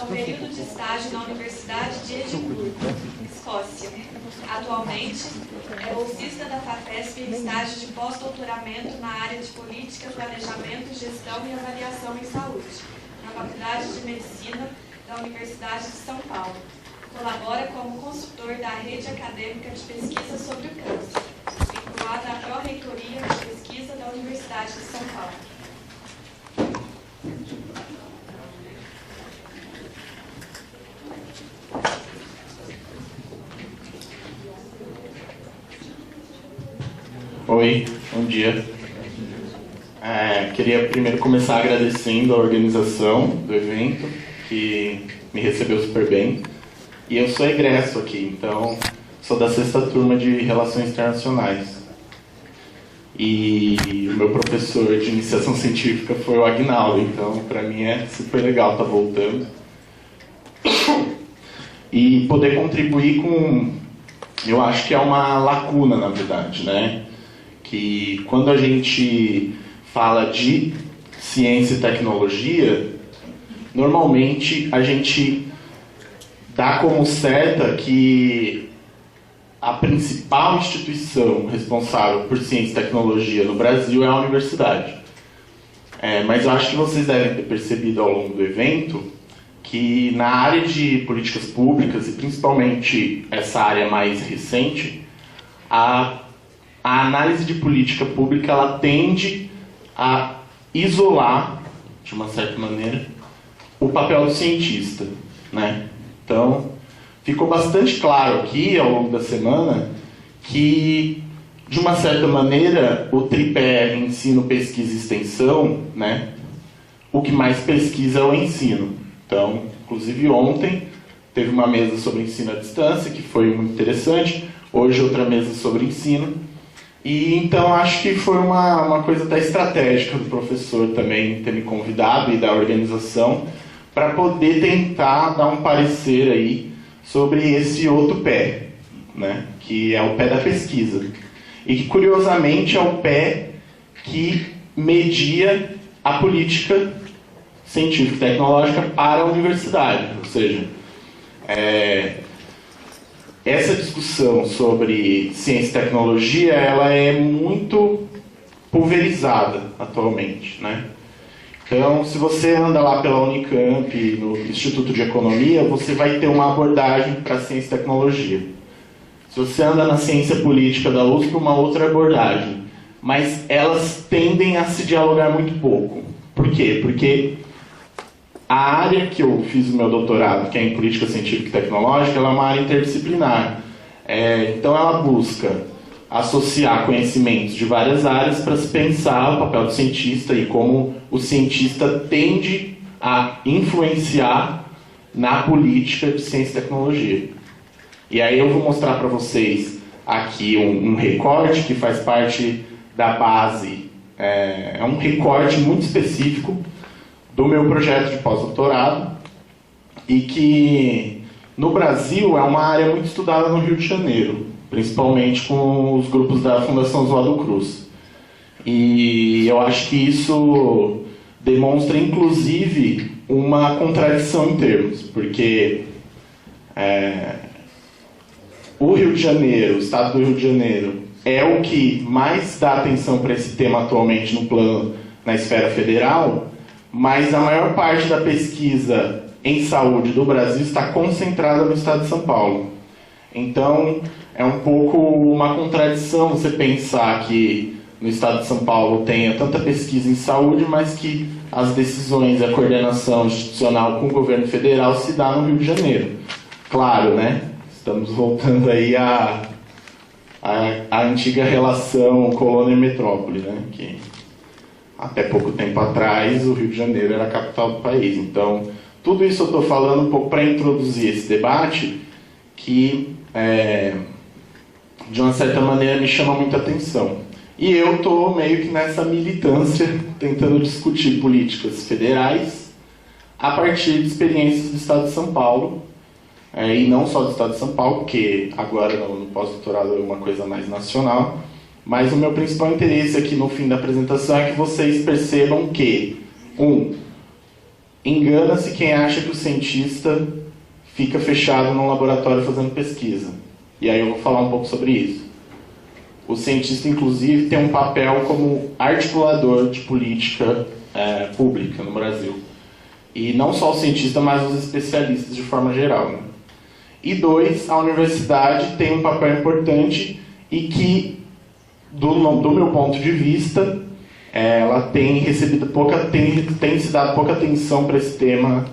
período de estágio na Universidade de Edimburgo, Escócia. Atualmente, é bolsista da FAPESP em estágio de pós-doutoramento na área de Política, Planejamento, Gestão e Avaliação em Saúde, na Faculdade de Medicina da Universidade de São Paulo. Colabora como consultor da Rede Acadêmica de Pesquisa sobre o Câncer, vinculada à Pró-Reitoria de Pesquisa da Universidade de São Paulo. Oi, bom dia. Queria primeiro começar agradecendo a organização do evento, que me recebeu super bem. E eu sou egresso aqui, então sou da 6ª turma de Relações Internacionais. E o meu professor de iniciação científica foi o Aguinaldo, então para mim é super legal estar voltando. E poder contribuir com, eu acho que é uma lacuna, na verdade, né? Que quando a gente fala de ciência e tecnologia, normalmente a gente dá como certa que a principal instituição responsável por ciência e tecnologia no Brasil é a universidade. Mas eu acho que vocês devem ter percebido ao longo do evento que na área de políticas públicas, e principalmente essa área mais recente, a análise de política pública ela tende a isolar, de uma certa maneira, o papel do cientista, né? Então, ficou bastante claro aqui, ao longo da semana, que, de uma certa maneira, o tripé ensino, pesquisa e extensão, né? O que mais pesquisa é o ensino. Então, inclusive ontem, teve uma mesa sobre ensino à distância, que foi muito interessante. Hoje, outra mesa sobre ensino. E então acho que foi uma coisa até estratégica do professor também ter me convidado e da organização para poder tentar dar um parecer aí sobre esse outro pé, né, que é o pé da pesquisa. E que curiosamente é o pé que media a política científica e tecnológica para a universidade. Ou seja, essa discussão sobre ciência e tecnologia ela é muito pulverizada atualmente, né? Então, se você anda lá pela Unicamp, no Instituto de Economia, você vai ter uma abordagem para ciência e tecnologia. Se você anda na ciência política da USP, uma outra abordagem. Mas elas tendem a se dialogar muito pouco. Por quê? Porque a área que eu fiz o meu doutorado, que é em política científica e tecnológica, ela é uma área interdisciplinar. Então ela busca associar conhecimentos de várias áreas para se pensar o papel do cientista e como o cientista tende a influenciar na política de ciência e tecnologia. E aí eu vou mostrar para vocês aqui um recorte que faz parte da base, é um recorte muito específico do meu projeto de pós-doutorado e que no Brasil é uma área muito estudada no Rio de Janeiro, principalmente com os grupos da Fundação Oswaldo Cruz. E eu acho que isso demonstra inclusive uma contradição em termos, porque o Rio de Janeiro, o estado do Rio de Janeiro, é o que mais dá atenção para esse tema atualmente no plano, na esfera federal, mas a maior parte da pesquisa em saúde do Brasil está concentrada no estado de São Paulo. Então, é um pouco uma contradição você pensar que no estado de São Paulo tenha tanta pesquisa em saúde, mas que as decisões e a coordenação institucional com o governo federal se dá no Rio de Janeiro. Claro, né? Estamos voltando aí à antiga relação colônia-metrópole, né? Que até pouco tempo atrás o Rio de Janeiro era a capital do país. Então, tudo isso eu estou falando um pouco para introduzir esse debate que, de uma certa maneira, me chama muita atenção. E eu estou meio que nessa militância, tentando discutir políticas federais a partir de experiências do Estado de São Paulo, e não só do Estado de São Paulo, porque agora no pós-doutorado é uma coisa mais nacional, mas o meu principal interesse aqui no fim da apresentação é que vocês percebam que, engana-se quem acha que o cientista fica fechado num laboratório fazendo pesquisa. E aí eu vou falar um pouco sobre isso. O cientista, inclusive, tem um papel como articulador de política pública no Brasil. E não só o cientista, mas os especialistas de forma geral, né? E 2, a universidade tem um papel importante e que, do meu ponto de vista, ela tem se dado pouca atenção para esse tema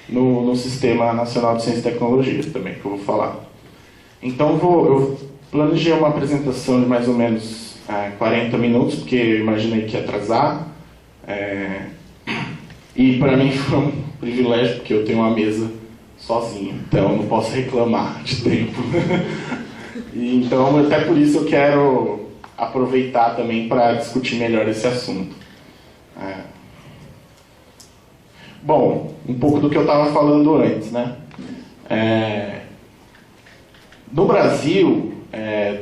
no Sistema Nacional de Ciência e Tecnologia também, que eu vou falar. Então eu planejei uma apresentação de mais ou menos 40 minutos, porque eu imaginei que ia atrasar. E para mim foi um privilégio, porque eu tenho uma mesa sozinho, então eu não posso reclamar de tempo. Então, até por isso eu quero aproveitar também para discutir melhor esse assunto. Bom, um pouco do que eu estava falando antes, né? No Brasil,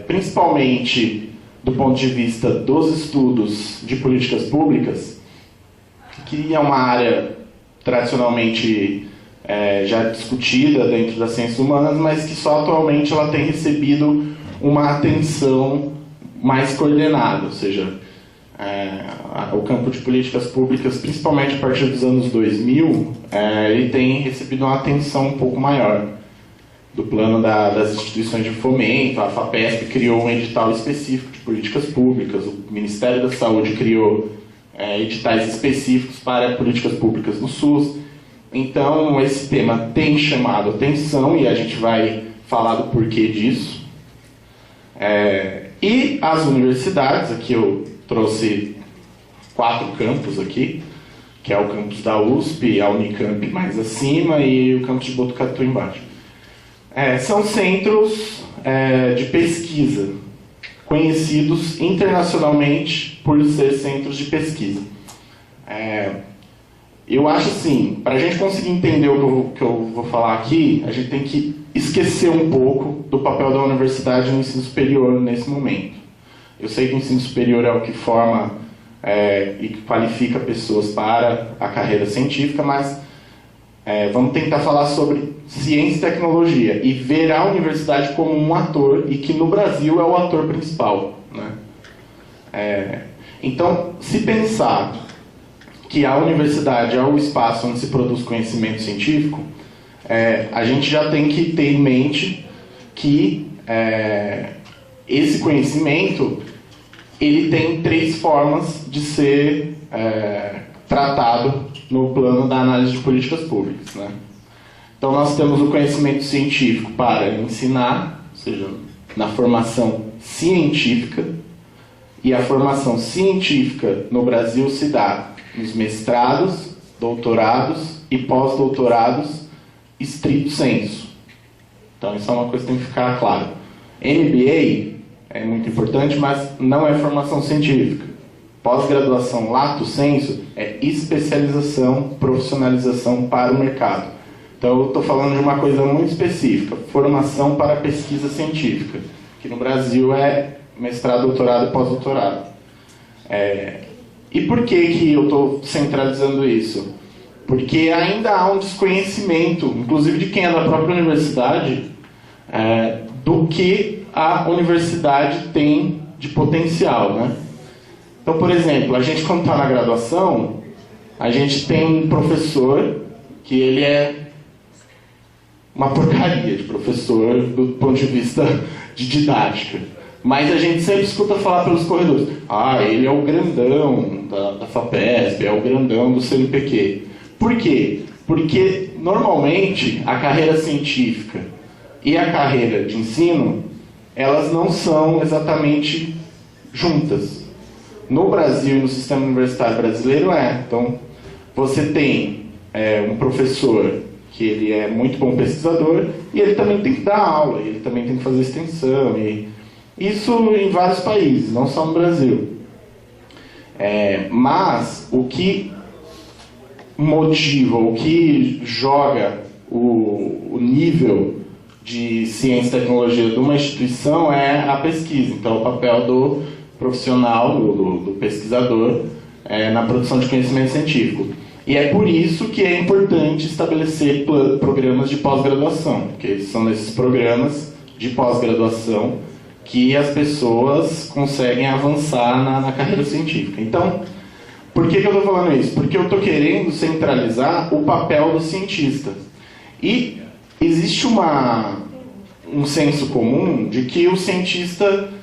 principalmente do ponto de vista dos estudos de políticas públicas, que é uma área tradicionalmente já discutida dentro das ciências humanas, mas que só atualmente ela tem recebido uma atenção mais coordenada, ou seja, o campo de políticas públicas, principalmente a partir dos anos 2000, ele tem recebido uma atenção um pouco maior do plano das instituições de fomento. A FAPESP criou um edital específico de políticas públicas, o Ministério da Saúde criou editais específicos para políticas públicas no SUS. Então, esse tema tem chamado atenção e a gente vai falar do porquê disso. E as universidades, aqui eu trouxe 4 campos aqui, que é o campus da USP, a Unicamp mais acima e o campus de Botucatu embaixo. São centros de pesquisa, conhecidos internacionalmente por ser centros de pesquisa. Eu acho assim, para a gente conseguir entender o que eu vou falar aqui, a gente tem que esquecer um pouco do papel da universidade no ensino superior nesse momento. Eu sei que o ensino superior é o que forma e qualifica pessoas para a carreira científica, mas vamos tentar falar sobre ciência e tecnologia e ver a universidade como um ator, e que no Brasil é o ator principal, né? Então, se pensar que a universidade é o espaço onde se produz conhecimento científico, a gente já tem que ter em mente que esse conhecimento ele tem 3 formas de ser tratado no plano da análise de políticas públicas, né? Então nós temos o conhecimento científico para ensinar, ou seja, na formação científica, e a formação científica no Brasil se dá nos mestrados, doutorados e pós-doutorados estrito sensu. Então isso é uma coisa que tem que ficar claro. MBA é muito importante, mas não é formação científica. Pós-graduação lato sensu é especialização, profissionalização para o mercado. Então eu estou falando de uma coisa muito específica, formação para pesquisa científica, que no Brasil é mestrado, doutorado e pós-doutorado. E por que eu estou centralizando isso? Porque ainda há um desconhecimento, inclusive de quem é da própria universidade, do que a universidade tem de potencial, né? Então, por exemplo, a gente quando está na graduação, a gente tem um professor que ele é uma porcaria de professor do ponto de vista de didática. Mas a gente sempre escuta falar pelos corredores: ele é o grandão da FAPESP, é o grandão do CNPq. Por quê? Porque, normalmente, a carreira científica e a carreira de ensino, elas não são exatamente juntas. No Brasil e no sistema universitário brasileiro Então, você tem um professor que ele é muito bom pesquisador e ele também tem que dar aula, ele também tem que fazer extensão. E isso em vários países, não só no Brasil. Mas o que motiva, o que joga o nível de ciência e tecnologia de uma instituição é a pesquisa. Então, o papel do profissional, do pesquisador, na produção de conhecimento científico. E é por isso que é importante estabelecer programas de pós-graduação, porque são nesses programas de pós-graduação que as pessoas conseguem avançar na carreira científica. Então, por que eu estou falando isso? Porque eu estou querendo centralizar o papel do cientista. E existe um senso comum de que o cientista,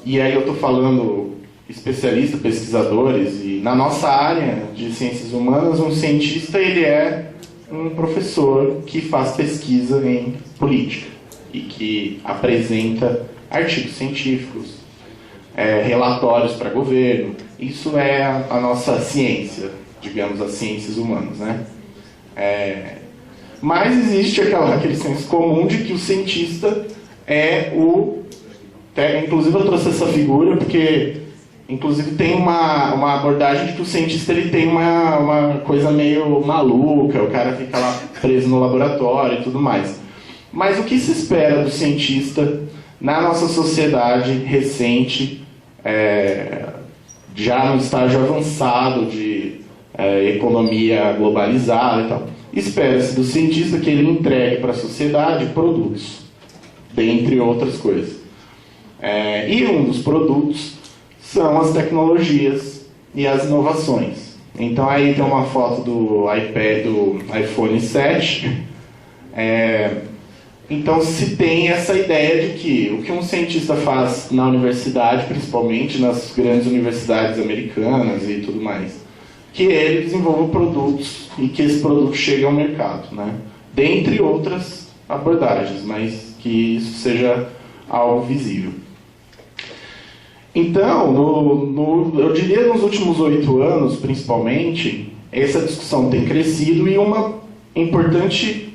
e aí eu estou falando especialistas, pesquisadores, e na nossa área de ciências humanas, um cientista ele é um professor que faz pesquisa em política e que apresenta artigos científicos, relatórios para governo. Isso é a nossa ciência, digamos, as ciências humanas, né? Mas existe aquele senso comum de que o cientista é inclusive eu trouxe essa figura porque, inclusive, tem uma abordagem de que o cientista ele tem uma coisa meio maluca, o cara fica lá preso no laboratório e tudo mais. Mas o que se espera do cientista na nossa sociedade recente, já no estágio avançado de economia globalizada e tal? Espera-se do cientista que ele entregue para a sociedade produtos, dentre outras coisas. E um dos produtos são as tecnologias e as inovações. Então aí tem uma foto do iPad, do iPhone 7. Então se tem essa ideia de que o que um cientista faz na universidade, principalmente nas grandes universidades americanas e tudo mais, que ele desenvolva produtos e que esse produto chegue ao mercado, né? Dentre outras abordagens, mas que isso seja algo visível. Então, eu diria nos últimos 8 anos, principalmente, essa discussão tem crescido e uma importante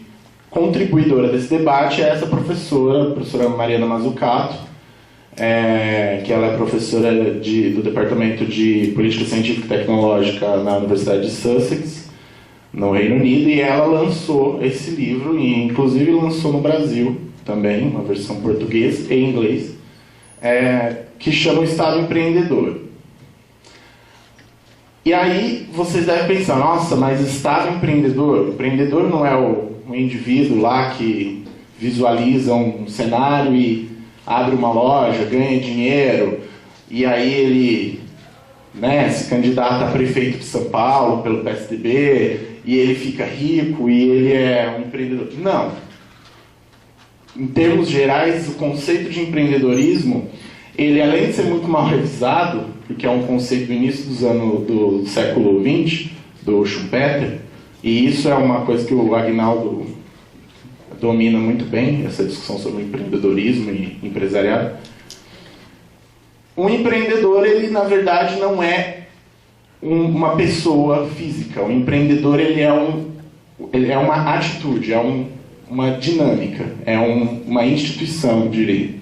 contribuidora desse debate é essa professora, a professora Mariana Mazzucato, que ela é professora do Departamento de Política Científica e Tecnológica na Universidade de Sussex, no Reino Unido, e ela lançou esse livro, e inclusive lançou no Brasil também, uma versão português e inglês, que chama O Estado Empreendedor. E aí vocês devem pensar, nossa, mas Estado Empreendedor? O empreendedor não é o indivíduo lá que visualiza um cenário e abre uma loja, ganha dinheiro, e aí ele se candidata a prefeito de São Paulo pelo PSDB, e ele fica rico, e ele é um empreendedor. Não. Em termos gerais, o conceito de empreendedorismo, ele, além de ser muito mal revisado, porque é um conceito do início do século XX, do Schumpeter, e isso é uma coisa que o Aguinaldo domina muito bem, essa discussão sobre o empreendedorismo e empresariado. Um empreendedor, ele na verdade não é uma pessoa física. O empreendedor, ele é uma atitude, uma dinâmica, uma instituição, eu diria.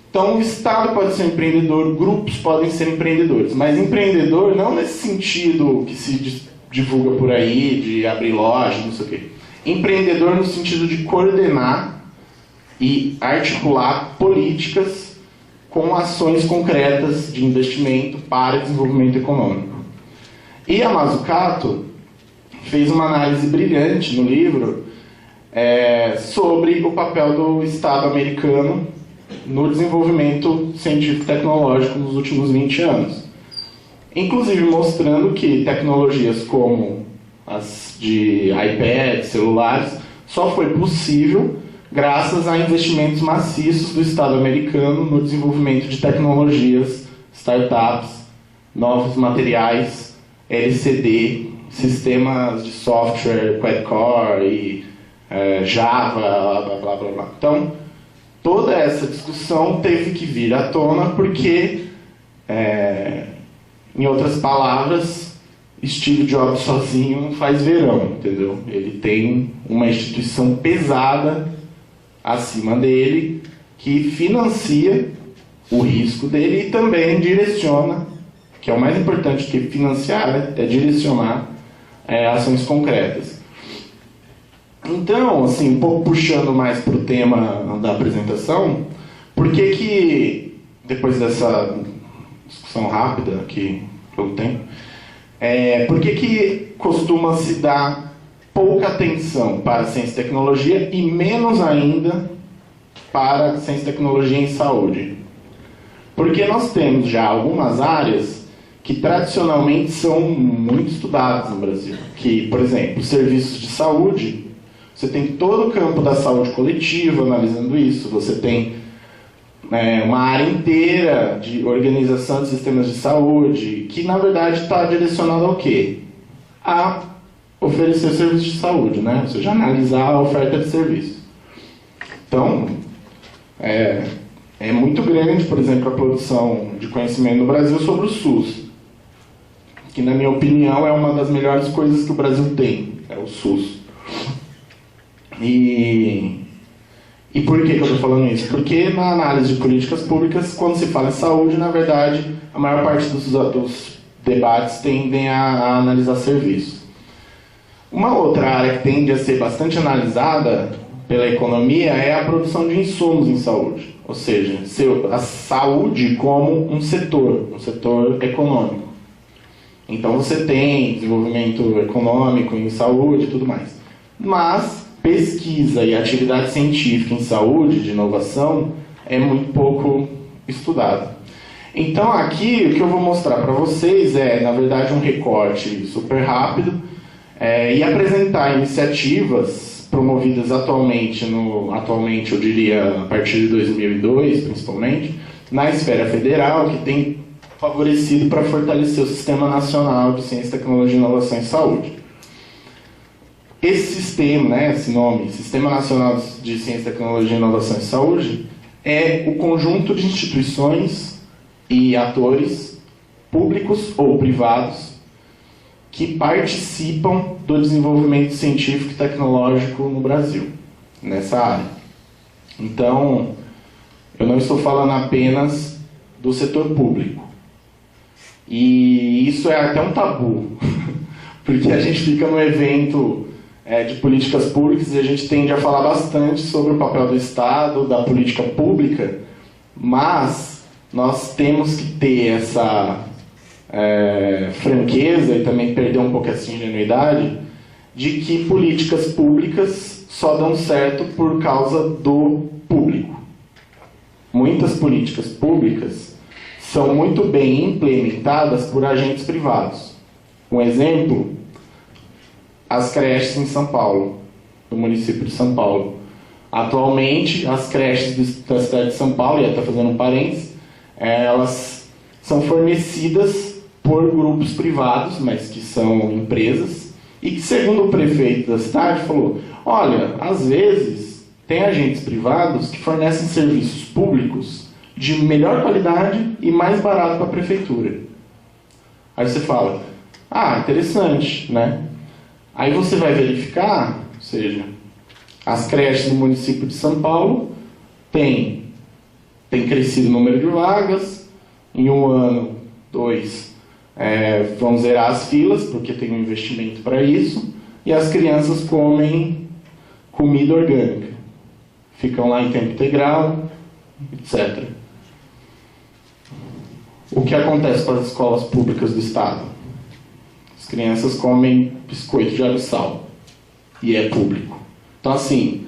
Então o Estado pode ser empreendedor, grupos podem ser empreendedores, mas empreendedor não nesse sentido que se divulga por aí, de abrir loja, não sei o quê. Empreendedor no sentido de coordenar e articular políticas com ações concretas de investimento para desenvolvimento econômico. E a Mazzucato fez uma análise brilhante no livro sobre o papel do Estado americano no desenvolvimento científico e tecnológico nos últimos 20 anos. Inclusive mostrando que tecnologias como as de iPad, celulares, só foi possível graças a investimentos maciços do Estado americano no desenvolvimento de tecnologias, startups, novos materiais, LCD, sistemas de software, quad-core e Java, blá, blá, blá, blá. Então, toda essa discussão teve que vir à tona porque, em outras palavras, Steve Jobs sozinho não faz verão, entendeu? Ele tem uma instituição pesada acima dele que financia o risco dele e também direciona, que é o mais importante que financiar, é direcionar ações concretas. Então, assim, um pouco puxando mais para o tema da apresentação, por que depois dessa discussão rápida que eu tenho, Por que costuma se dar pouca atenção para a ciência e tecnologia e menos ainda para a ciência e tecnologia em saúde? Porque nós temos já algumas áreas que tradicionalmente são muito estudadas no Brasil. Que, por exemplo, serviços de saúde, você tem todo o campo da saúde coletiva analisando isso, você tem uma área inteira de organização de sistemas de saúde, que na verdade está direcionada ao quê? A oferecer serviços de saúde, né? Ou seja, analisar a oferta de serviço. Então, é muito grande, por exemplo, a produção de conhecimento no Brasil sobre o SUS, que na minha opinião é uma das melhores coisas que o Brasil tem, é o SUS. E por que eu estou falando isso? Porque na análise de políticas públicas, quando se fala em saúde, na verdade, a maior parte dos debates tendem a analisar serviços. Uma outra área que tende a ser bastante analisada pela economia é a produção de insumos em saúde. Ou seja, a saúde como um setor econômico. Então você tem desenvolvimento econômico em saúde e tudo mais. Mas pesquisa e atividade científica em saúde, de inovação, é muito pouco estudada. Então aqui o que eu vou mostrar para vocês é, na verdade, um recorte super rápido e apresentar iniciativas promovidas atualmente eu diria a partir de 2002, principalmente, na esfera federal, que tem favorecido para fortalecer o Sistema Nacional de Ciência, Tecnologia, Inovação e Saúde. Esse sistema, esse nome, Sistema Nacional de Ciência, Tecnologia, Inovação e Saúde, é o conjunto de instituições e atores públicos ou privados que participam do desenvolvimento científico e tecnológico no Brasil, nessa área. Então, eu não estou falando apenas do setor público. E isso é até um tabu, porque a gente fica no evento de políticas públicas e a gente tende a falar bastante sobre o papel do Estado, da política pública, mas nós temos que ter essa franqueza e também perder um pouco essa ingenuidade de que políticas públicas só dão certo por causa do público. Muitas políticas públicas são muito bem implementadas por agentes privados. Um exemplo, as creches em São Paulo, no município de São Paulo. Atualmente, as creches da cidade de São Paulo, e até fazendo um parênteses, elas são fornecidas por grupos privados, mas que são empresas, e que, segundo o prefeito da cidade, falou, olha, às vezes tem agentes privados que fornecem serviços públicos de melhor qualidade e mais barato para a prefeitura. Aí você fala, interessante, né? Aí você vai verificar, ou seja, as creches no município de São Paulo tem crescido o número de vagas, em um ano, 2, vão zerar as filas, porque tem um investimento para isso, e as crianças comem comida orgânica. Ficam lá em tempo integral, etc. O que acontece com as escolas públicas do Estado? As crianças comem biscoito de alho e sal, e é público. Então, assim,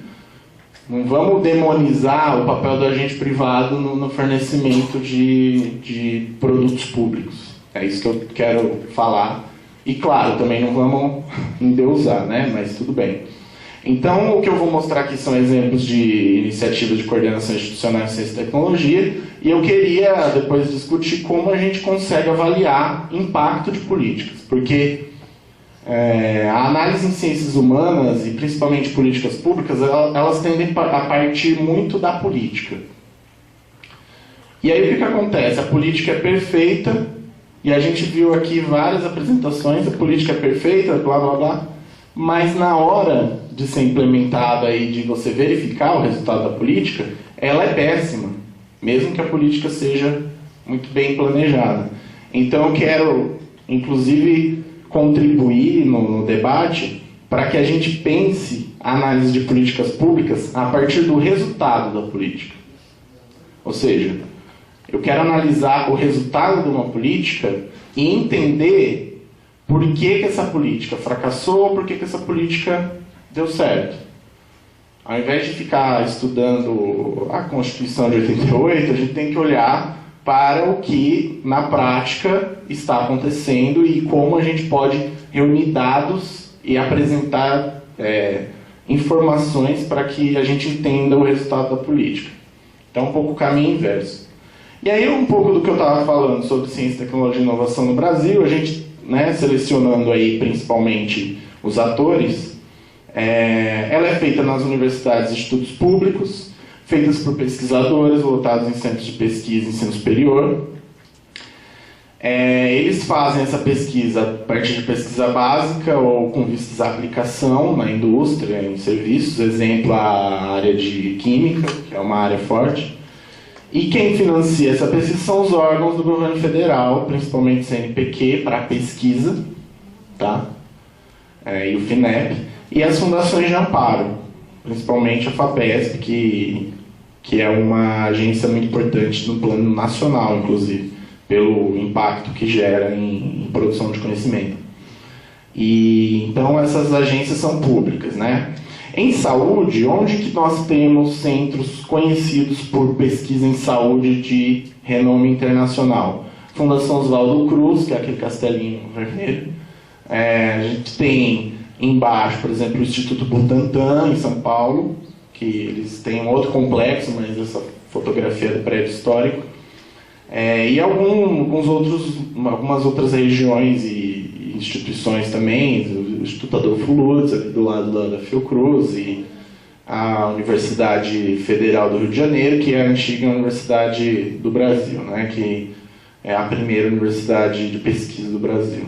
não vamos demonizar o papel do agente privado no fornecimento de produtos públicos. É isso que eu quero falar. E, claro, também não vamos endeusar, né? Mas tudo bem. Então, o que eu vou mostrar aqui são exemplos de iniciativas de coordenação institucional em ciência e tecnologia, e eu queria depois discutir como a gente consegue avaliar impacto de políticas, porque a análise em ciências humanas, e principalmente políticas públicas, elas tendem a partir muito da política. E aí o que acontece? A política é perfeita, e a gente viu aqui várias apresentações, a política é perfeita, blá blá blá, mas na hora de ser implementada e de você verificar o resultado da política, ela é péssima, mesmo que a política seja muito bem planejada. Então eu quero, inclusive, contribuir no debate para que a gente pense a análise de políticas públicas a partir do resultado da política. Ou seja, eu quero analisar o resultado de uma política e entender por que essa política fracassou ou por que essa política deu certo. Ao invés de ficar estudando a Constituição de 88, a gente tem que olhar para o que, na prática, está acontecendo e como a gente pode reunir dados e apresentar informações para que a gente entenda o resultado da política. Então, um pouco o caminho inverso. E aí, um pouco do que eu estava falando sobre ciência, tecnologia e inovação no Brasil, a gente, selecionando aí principalmente os atores, ela é feita nas universidades e institutos públicos, feitas por pesquisadores voltados em centros de pesquisa e ensino superior. Eles fazem essa pesquisa a partir de pesquisa básica ou com vistas à aplicação na indústria, em serviços, exemplo, a área de química, que é uma área forte. E quem financia essa pesquisa são os órgãos do governo federal, principalmente o CNPq, para pesquisa, tá? E o FINEP, e as fundações de amparo, principalmente a FAPESP, que é uma agência muito importante no plano nacional, inclusive, pelo impacto que gera em produção de conhecimento. E então essas agências são públicas, né? Em saúde, onde que nós temos centros conhecidos por pesquisa em saúde de renome internacional? Fundação Oswaldo Cruz, que é aquele castelinho vermelho. A gente tem embaixo, por exemplo, o Instituto Butantan, em São Paulo, que eles têm um outro complexo, mas essa fotografia é do prédio histórico. E algumas outras regiões e instituições também, o Instituto Adolfo Lutz, aqui do lado da Fiocruz, e a Universidade Federal do Rio de Janeiro, que é a antiga Universidade do Brasil, né, que é a primeira universidade de pesquisa do Brasil.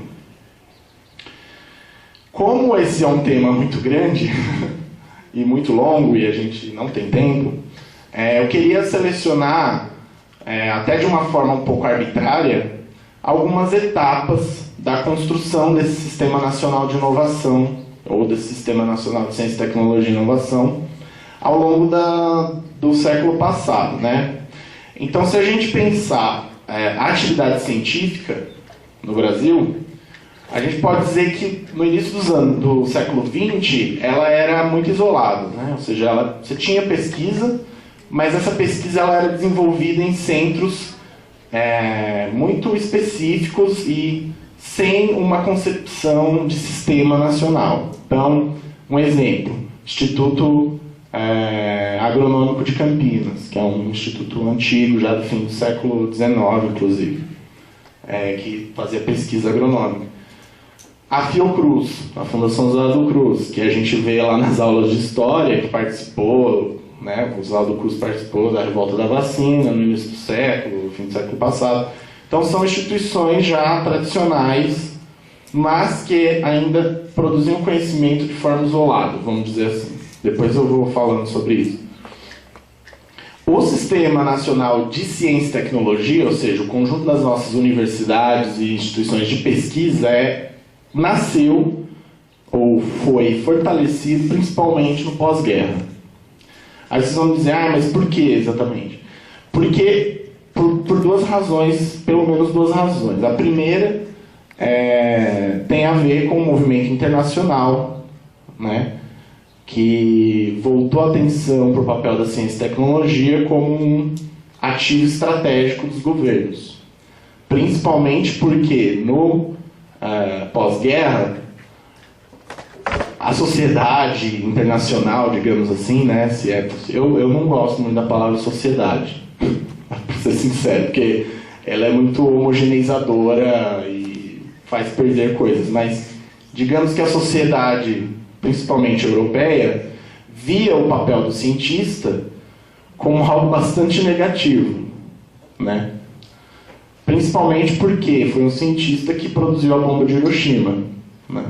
Como esse é um tema muito grande e muito longo, e a gente não tem tempo, eu queria selecionar, até de uma forma um pouco arbitrária, algumas etapas da construção desse Sistema Nacional de Inovação, ou desse Sistema Nacional de Ciência, Tecnologia e Inovação, ao longo do século passado, né? Então, se a gente pensar a atividade científica no Brasil, a gente pode dizer que no início do século XX, ela era muito isolada, né? Ou seja, você tinha pesquisa, mas essa pesquisa ela era desenvolvida em centros muito específicos e sem uma concepção de sistema nacional. Então, um exemplo, Instituto Agronômico de Campinas, que é um instituto antigo, já do fim do século XIX, inclusive, que fazia pesquisa agronômica. A Fiocruz, a Fundação Oswaldo Cruz, que a gente vê lá nas aulas de história, que participou, né, o Oswaldo Cruz participou da revolta da vacina no início do século, fim do século passado. Então são instituições já tradicionais, mas que ainda produziam conhecimento de forma isolada, vamos dizer assim. Depois eu vou falando sobre isso. O Sistema Nacional de Ciência e Tecnologia, ou seja, o conjunto das nossas universidades e instituições de pesquisa, nasceu ou foi fortalecido principalmente no pós-guerra. Aí vocês vão dizer, mas por que exatamente? Porque por duas razões, pelo menos duas razões. A primeira tem a ver com o movimento internacional, né, que voltou a atenção para o papel da ciência e tecnologia como um ativo estratégico dos governos. Principalmente porque no pós-guerra, a sociedade internacional, digamos assim, né, eu não gosto muito da palavra sociedade, para ser sincero, porque ela é muito homogeneizadora e faz perder coisas, mas digamos que a sociedade, principalmente europeia, via o papel do cientista como algo bastante negativo, né? Principalmente porque foi um cientista que produziu a bomba de Hiroshima, né?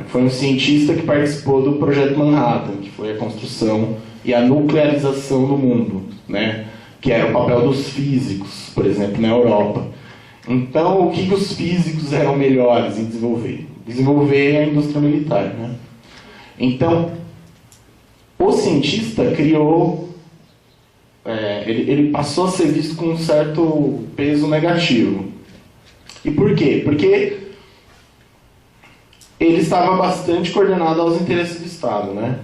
Foi um cientista que participou do Projeto Manhattan, que foi a construção e a nuclearização do mundo, né? Que era o papel dos físicos, por exemplo, na Europa. Então, o que os físicos eram melhores em desenvolver? Desenvolver a indústria militar, né? Então, o cientista criou... ele passou a ser visto com um certo peso negativo. E por quê? Porque ele estava bastante coordenado aos interesses do Estado, né?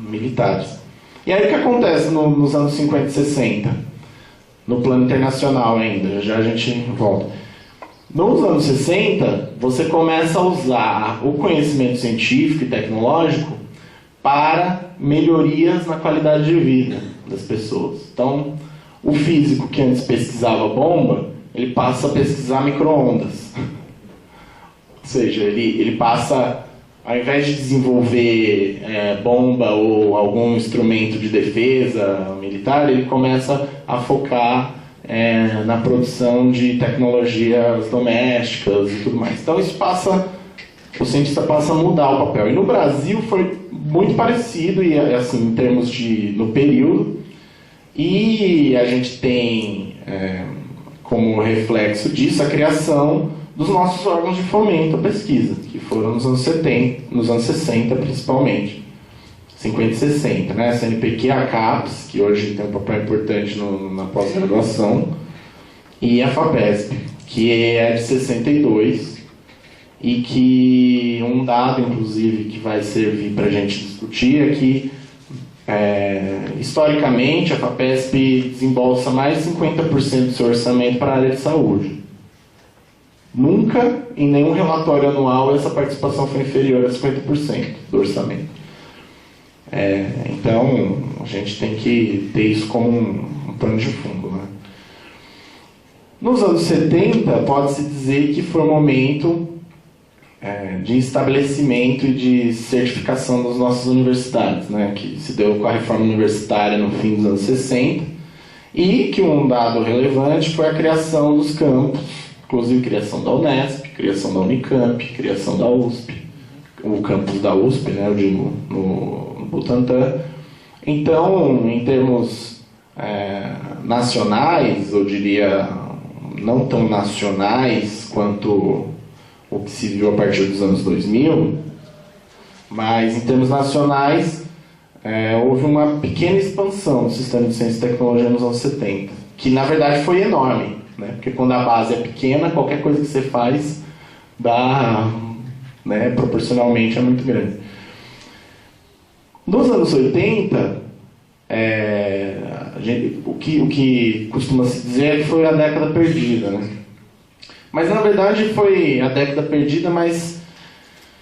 Militares. E aí o que acontece nos anos 50 e 60? No plano internacional ainda, já a gente volta. Nos anos 60, você começa a usar o conhecimento científico e tecnológico para melhorias na qualidade de vida das pessoas. Então, o físico que antes pesquisava bomba, ele passa a pesquisar micro-ondas. Ou seja, ele passa, ao invés de desenvolver bomba ou algum instrumento de defesa militar, ele começa a focar na produção de tecnologias domésticas e tudo mais. Então o cientista passa a mudar o papel. E no Brasil foi muito parecido, e assim, em termos no período, e a gente tem como reflexo disso a criação dos nossos órgãos de fomento à pesquisa, que foram nos anos 70, nos anos 60 principalmente, 50 e 60, né? A CNPq, a CAPES, que hoje tem um papel importante na pós-graduação, e a FAPESP, que é de 62, e que um dado, inclusive, que vai servir para a gente discutir é que, historicamente, a FAPESP desembolsa mais de 50% do seu orçamento para a área de saúde. Nunca, em nenhum relatório anual, essa participação foi inferior a 50% do orçamento. Então, a gente tem que ter isso como um plano de fundo, né? Nos anos 70, pode-se dizer que foi um momento de estabelecimento e de certificação das nossas universidades, né? Que se deu com a reforma universitária no fim dos anos 60, e que um dado relevante foi a criação dos campos, inclusive criação da Unesp, criação da Unicamp, criação da USP, o campus da USP, né, eu digo, no Butantã. Então, em termos nacionais, eu diria não tão nacionais quanto o que se viu a partir dos anos 2000, mas em termos nacionais, houve uma pequena expansão do sistema de ciência e tecnologia nos anos 70, que na verdade foi enorme, né? Porque quando a base é pequena, qualquer coisa que você faz dá, né, proporcionalmente é muito grande. Nos anos 80, o que costuma se dizer é que foi a década perdida, né? Mas na verdade foi a década perdida, mas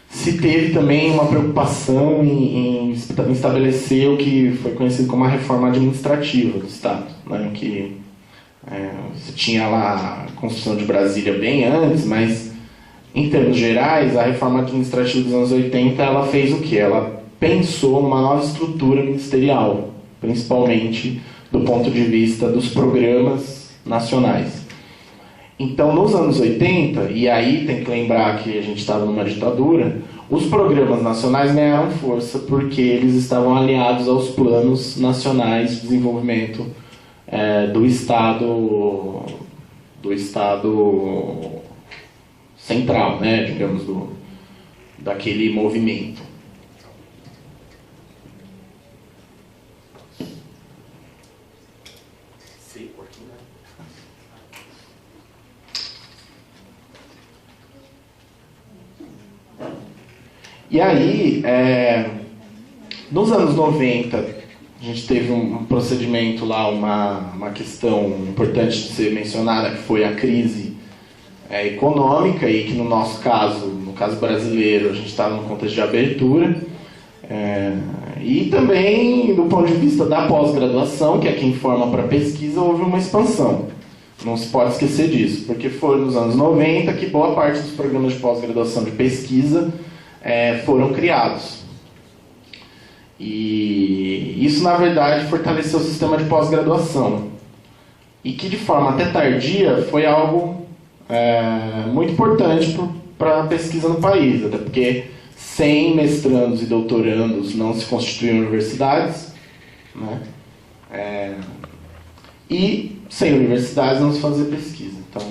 se teve também uma preocupação em estabelecer o que foi conhecido como a reforma administrativa do Estado, né? Que você tinha lá a Constituição de Brasília bem antes, mas em termos gerais a reforma administrativa dos anos 80 ela fez o quê? Ela pensou numa nova estrutura ministerial, principalmente do ponto de vista dos programas nacionais. Então, nos anos 80, e aí tem que lembrar que a gente estava numa ditadura, os programas nacionais ganharam força porque eles estavam aliados aos planos nacionais de desenvolvimento do Estado central, né, digamos, daquele movimento. E aí, nos anos 90, a gente teve um procedimento lá, uma questão importante de ser mencionada, que foi a crise econômica, e que no nosso caso, no caso brasileiro, a gente estava num contexto de abertura, e também, do ponto de vista da pós-graduação, que é quem forma para pesquisa, houve uma expansão. Não se pode esquecer disso, porque foi nos anos 90 que boa parte dos programas de pós-graduação de pesquisa foram criados. E isso, na verdade, fortaleceu o sistema de pós-graduação. E que, de forma até tardia, foi algo muito importante para a pesquisa no país. Até porque, sem mestrandos e doutorandos, não se constituíam universidades, né? E, sem universidades, não se fazia pesquisa. Então,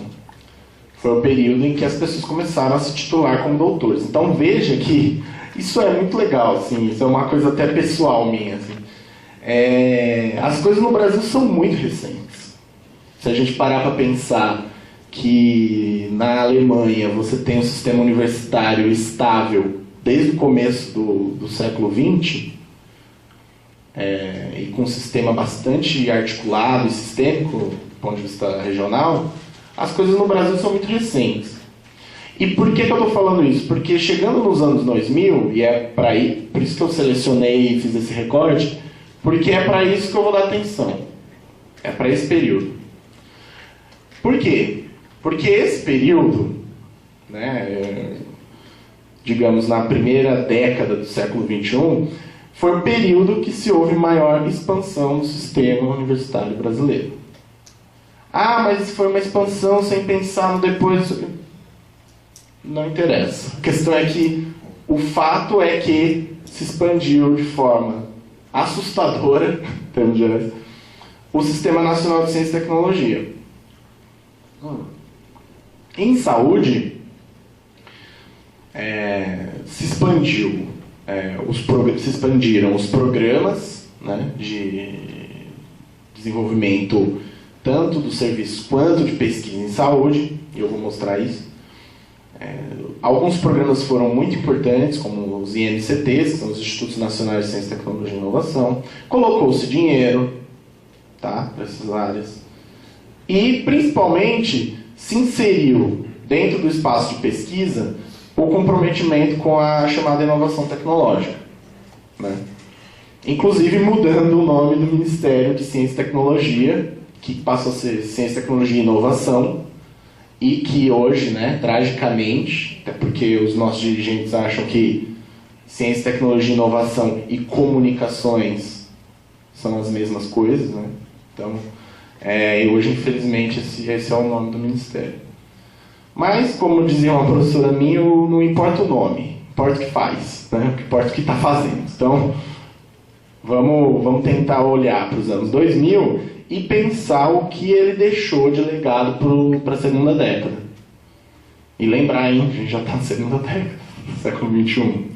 foi o período em que as pessoas começaram a se titular como doutores. Então veja que isso é muito legal, assim, isso é uma coisa até pessoal minha. Assim. As coisas no Brasil são muito recentes. Se a gente parar para pensar que na Alemanha você tem um sistema universitário estável desde o começo do século XX, e com um sistema bastante articulado e sistêmico, do ponto de vista regional, as coisas no Brasil são muito recentes. E por que eu estou falando isso? Porque chegando nos anos 2000, e é por isso que eu selecionei e fiz esse recorte, porque é para isso que eu vou dar atenção. É para esse período. Por quê? Porque esse período, né, digamos, na primeira década do século XXI, foi o período que se houve maior expansão do sistema universitário brasileiro. Ah, mas foi uma expansão sem pensar no depois. Não interessa. A questão é que o fato é que se expandiu de forma assustadora, em termos gerais, o Sistema Nacional de Ciência e Tecnologia. Em saúde, se expandiram os programas, né, de desenvolvimento tanto dos serviços quanto de pesquisa em saúde, e eu vou mostrar isso. Alguns programas foram muito importantes, como os INCTs, que são os Institutos Nacionais de Ciência, Tecnologia e Inovação. Colocou-se dinheiro, tá, para essas áreas. E, principalmente, se inseriu dentro do espaço de pesquisa o comprometimento com a chamada inovação tecnológica, né? Inclusive mudando o nome do Ministério de Ciência e Tecnologia, que passou a ser Ciência, Tecnologia e Inovação, e que hoje, né, tragicamente, até porque os nossos dirigentes acham que ciência, tecnologia, inovação e comunicações são as mesmas coisas, né? Então, e hoje, infelizmente, esse é o nome do Ministério. Mas, como dizia uma professora minha, não importa o nome, importa o que faz, né? Importa o que está fazendo. Então, vamos tentar olhar para os anos 2000 e pensar o que ele deixou de legado para a segunda década. E lembrar, hein, a gente já está na segunda década, século XXI,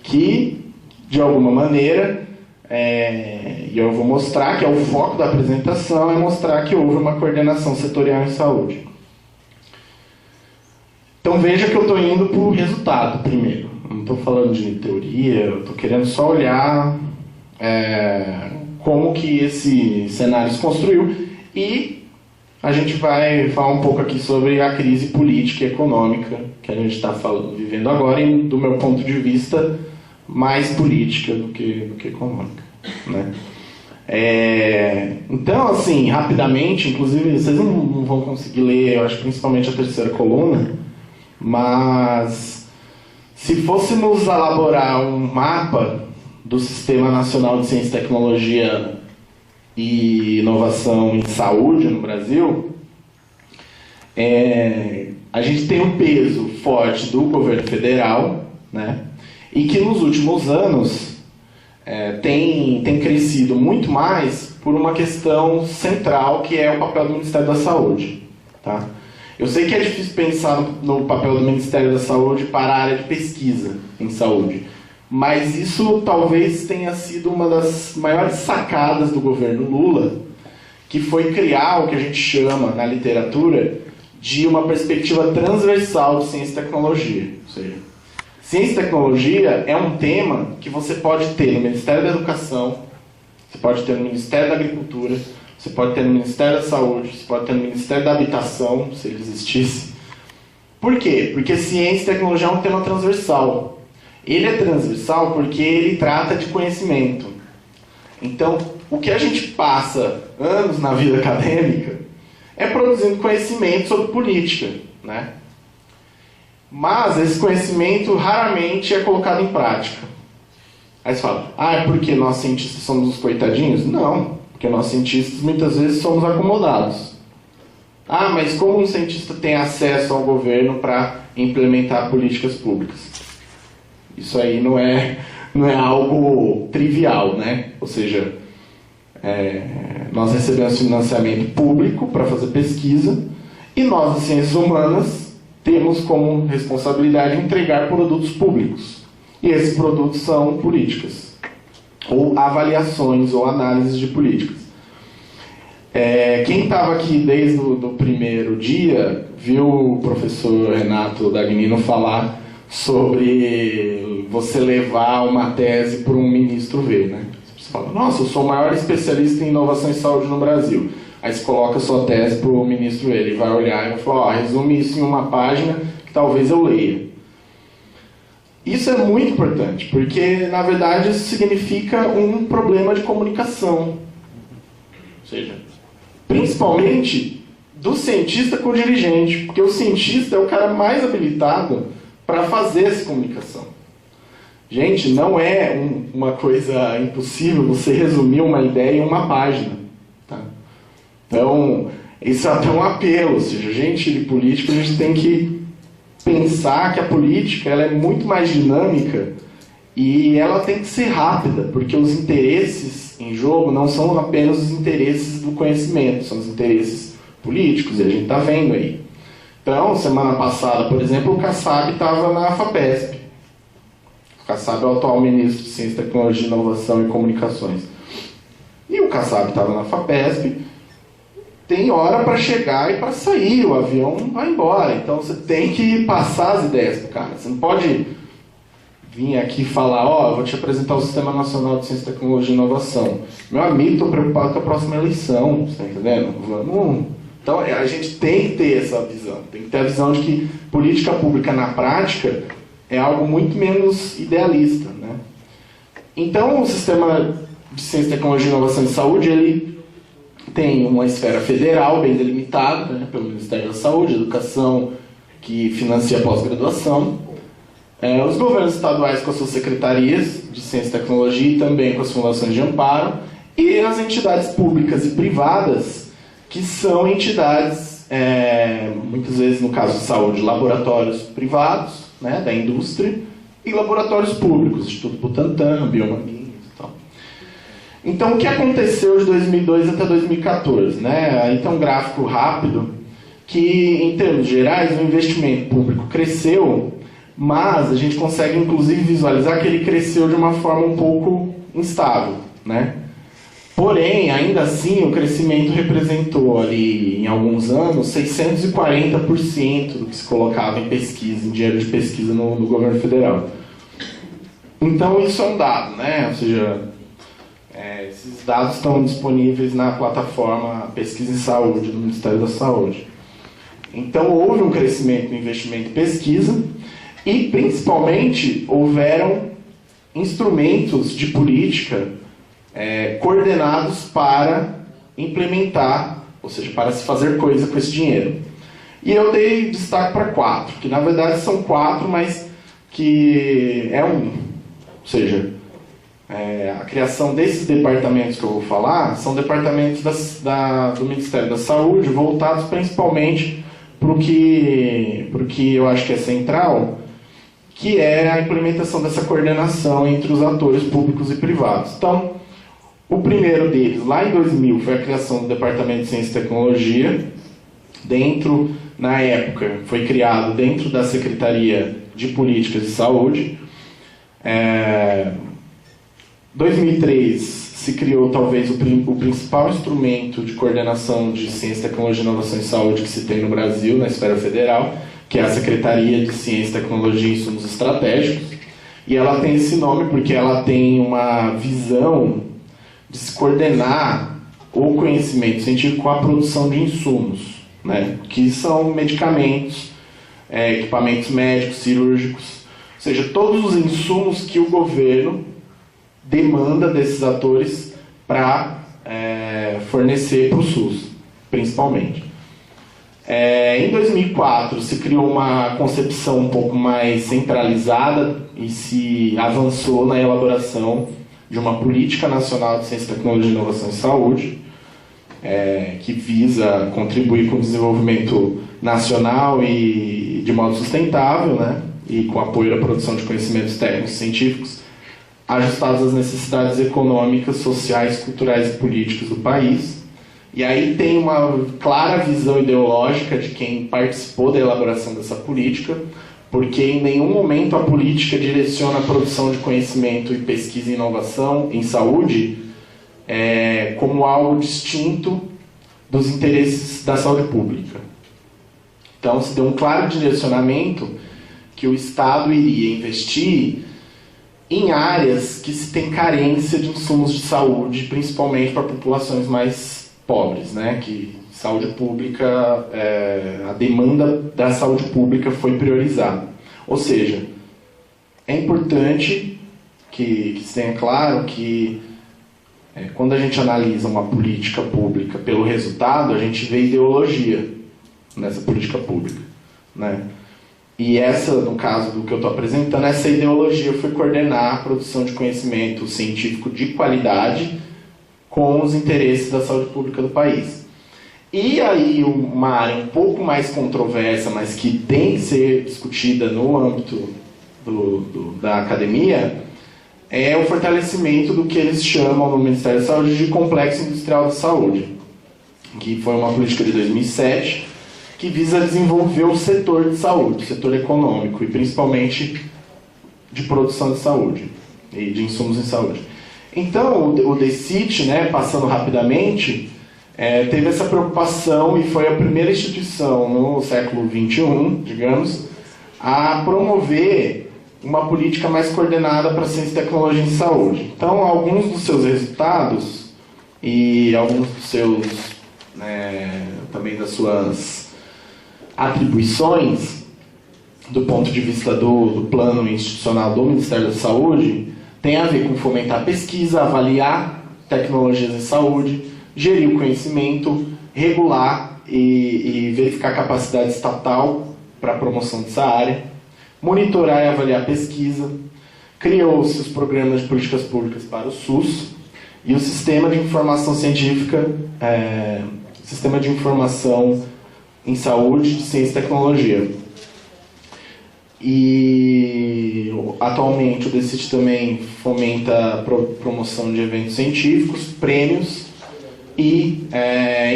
que, de alguma maneira, e eu vou mostrar que é o foco da apresentação, é mostrar que houve uma coordenação setorial em saúde. Então veja que eu estou indo para o resultado primeiro. Não estou falando de teoria, eu estou querendo só olhar como que esse cenário se construiu, e a gente vai falar um pouco aqui sobre a crise política e econômica que a gente está vivendo agora, e do meu ponto de vista, mais política do que econômica, né? Então, assim, rapidamente, inclusive, vocês não vão conseguir ler, eu acho, principalmente a terceira coluna, mas se fôssemos elaborar um mapa do Sistema Nacional de Ciência e Tecnologia e Inovação em Saúde no Brasil, a gente tem um peso forte do governo federal, né, e que nos últimos anos tem crescido muito mais por uma questão central, que é o papel do Ministério da Saúde. Tá? Eu sei que é difícil pensar no papel do Ministério da Saúde para a área de pesquisa em saúde, mas isso talvez tenha sido uma das maiores sacadas do governo Lula, que foi criar o que a gente chama, na literatura, de uma perspectiva transversal de ciência e tecnologia. Ou seja, ciência e tecnologia é um tema que você pode ter no Ministério da Educação, você pode ter no Ministério da Agricultura, você pode ter no Ministério da Saúde, você pode ter no Ministério da Habitação, se ele existisse. Por quê? Porque ciência e tecnologia é um tema transversal. Ele é transversal porque ele trata de conhecimento. Então, o que a gente passa anos na vida acadêmica é produzindo conhecimento sobre política, né? Mas esse conhecimento raramente é colocado em prática. Aí você fala, é porque nós cientistas somos os coitadinhos? Não, porque nós cientistas muitas vezes somos acomodados. Mas como um cientista tem acesso ao governo para implementar políticas públicas? Isso aí não é algo trivial, né? Ou seja, nós recebemos financiamento público para fazer pesquisa, e nós, as ciências humanas, temos como responsabilidade entregar produtos públicos. E esses produtos são políticas, ou avaliações, ou análises de políticas. Quem estava aqui desde o primeiro dia, viu o professor Renato Dagnino falar sobre você levar uma tese para um ministro ver, né? Você fala, nossa, eu sou o maior especialista em inovação em saúde no Brasil. Aí você coloca a sua tese para o ministro ver, ele vai olhar e vai falar, resume isso em uma página que talvez eu leia. Isso é muito importante, porque, na verdade, isso significa um problema de comunicação. Ou seja, principalmente do cientista com o dirigente, porque o cientista é o cara mais habilitado para fazer essa comunicação. Gente, não é uma coisa impossível você resumir uma ideia em uma página. Tá? Então, isso é até um apelo. Ou seja, gente de política, a gente tem que pensar que a política ela é muito mais dinâmica e ela tem que ser rápida, porque os interesses em jogo não são apenas os interesses do conhecimento, são os interesses políticos, e a gente está vendo aí. Então, semana passada, por exemplo, o Kassab estava na FAPESP. O Kassab é o atual ministro de Ciência, Tecnologia, Inovação e Comunicações. E o Kassab estava na FAPESP. Tem hora para chegar e para sair, o avião vai embora. Então você tem que passar as ideias para o cara. Você não pode vir aqui e falar, eu vou te apresentar o Sistema Nacional de Ciência, Tecnologia e Inovação. Meu amigo, estou preocupado com a próxima eleição, você está entendendo? Vamos. Então a gente tem que ter essa visão. Tem que ter a visão de que política pública na prática é algo muito menos idealista, né? Então o Sistema de Ciência, Tecnologia e Inovação em Saúde, ele tem uma esfera federal bem delimitada, né, pelo Ministério da Saúde, Educação, que financia a pós-graduação, os governos estaduais com as suas secretarias de Ciência e Tecnologia e também com as fundações de amparo, e as entidades públicas e privadas, que são entidades, muitas vezes no caso de saúde, laboratórios privados, né, da indústria, e laboratórios públicos, Instituto Butantan, Biomami. Então, o que aconteceu de 2002 até 2014? Né? Aí tem um gráfico rápido que, em termos gerais, o investimento público cresceu, mas a gente consegue, inclusive, visualizar que ele cresceu de uma forma um pouco instável. Né? Porém, ainda assim, o crescimento representou, ali, em alguns anos, 640% do que se colocava em pesquisa, em dinheiro de pesquisa no governo federal. Então, isso é um dado, né? Ou seja, esses dados estão disponíveis na plataforma Pesquisa em Saúde, do Ministério da Saúde. Então, houve um crescimento no investimento em pesquisa e, principalmente, houveram instrumentos de política coordenados para implementar, ou seja, para se fazer coisa com esse dinheiro. E eu dei destaque para 4, que na verdade são 4, mas que é um. Ou seja, a criação desses departamentos que eu vou falar são departamentos do Ministério da Saúde voltados principalmente para o que eu acho que é central, que é a implementação dessa coordenação entre os atores públicos e privados. Então, o primeiro deles, lá em 2000, foi a criação do Departamento de Ciência e Tecnologia, na época, foi criado dentro da Secretaria de Políticas de Saúde. 2003 se criou talvez o principal instrumento de coordenação de Ciência, Tecnologia, Inovação e Saúde que se tem no Brasil, na esfera federal, que é a Secretaria de Ciência, Tecnologia e Insumos Estratégicos. E ela tem esse nome porque ela tem uma visão de se coordenar o conhecimento científico com a produção de insumos, né? Que são medicamentos, equipamentos médicos, cirúrgicos, ou seja, todos os insumos que o governo demanda desses atores para fornecer para o SUS, principalmente. Em 2004 se criou uma concepção um pouco mais centralizada e se avançou na elaboração de uma política nacional de ciência, tecnologia, inovação e saúde, que visa contribuir com o desenvolvimento nacional e de modo sustentável, né, e com apoio à produção de conhecimentos técnicos e científicos ajustados às necessidades econômicas, sociais, culturais e políticas do país. E aí tem uma clara visão ideológica de quem participou da elaboração dessa política, porque em nenhum momento a política direciona a produção de conhecimento e pesquisa e inovação em saúde como algo distinto dos interesses da saúde pública. Então se deu um claro direcionamento que o Estado iria investir em áreas que se tem carência de insumos de saúde, principalmente para populações mais pobres, né? Que saúde pública, a demanda da saúde pública foi priorizada. Ou seja, é importante que se tenha claro que quando a gente analisa uma política pública pelo resultado, a gente vê ideologia nessa política pública, né? E essa, no caso do que eu estou apresentando, essa ideologia foi coordenar a produção de conhecimento científico de qualidade com os interesses da saúde pública do país. E aí, uma área um pouco mais controversa, mas que tem que ser discutida no âmbito da academia, é o fortalecimento do que eles chamam no Ministério da Saúde de Complexo Industrial da Saúde, que foi uma política de 2007, que visa desenvolver o setor de saúde, o setor econômico, e principalmente de produção de saúde e de insumos em saúde. Então, o DECIT, né, passando rapidamente, teve essa preocupação e foi a primeira instituição no século XXI, digamos, a promover uma política mais coordenada para ciência, tecnologia e saúde. Então, alguns dos seus resultados e alguns dos seus, também das suas atribuições, do ponto de vista do plano institucional do Ministério da Saúde, tem a ver com fomentar a pesquisa, avaliar tecnologias em saúde, gerir o conhecimento, regular e verificar a capacidade estatal para a promoção dessa área, monitorar e avaliar a pesquisa, criou-se os programas de políticas públicas para o SUS e o Sistema de Informação Científica, Sistema de Informação em Saúde, de Ciência e Tecnologia. E atualmente o DECIT também fomenta a promoção de eventos científicos, prêmios e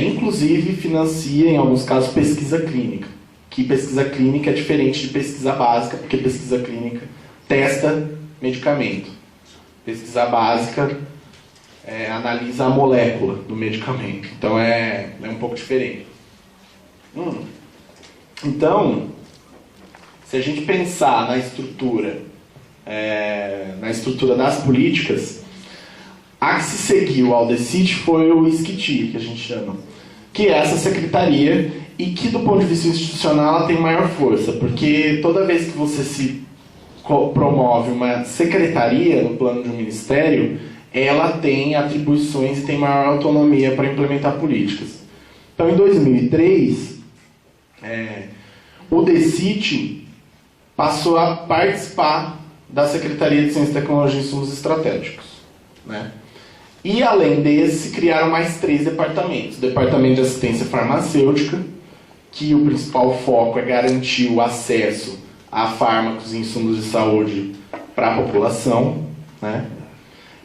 inclusive financia, em alguns casos, pesquisa clínica. Que pesquisa clínica é diferente de pesquisa básica, porque pesquisa clínica testa medicamento. Pesquisa básica analisa a molécula do medicamento. Então é um pouco diferente. Então, se a gente pensar na estrutura das políticas, a que se seguiu ao DECIT foi o SCTI, que a gente chama, que é essa secretaria e que, do ponto de vista institucional, ela tem maior força, porque toda vez que você se promove uma secretaria no plano de um ministério, ela tem atribuições e tem maior autonomia para implementar políticas. Então, em 2003, o DECIT passou a participar da Secretaria de Ciência, Tecnologia e Insumos Estratégicos, né? E, além desse, criaram mais 3 departamentos. O Departamento de Assistência Farmacêutica, que o principal foco é garantir o acesso a fármacos e insumos de saúde para a população, né?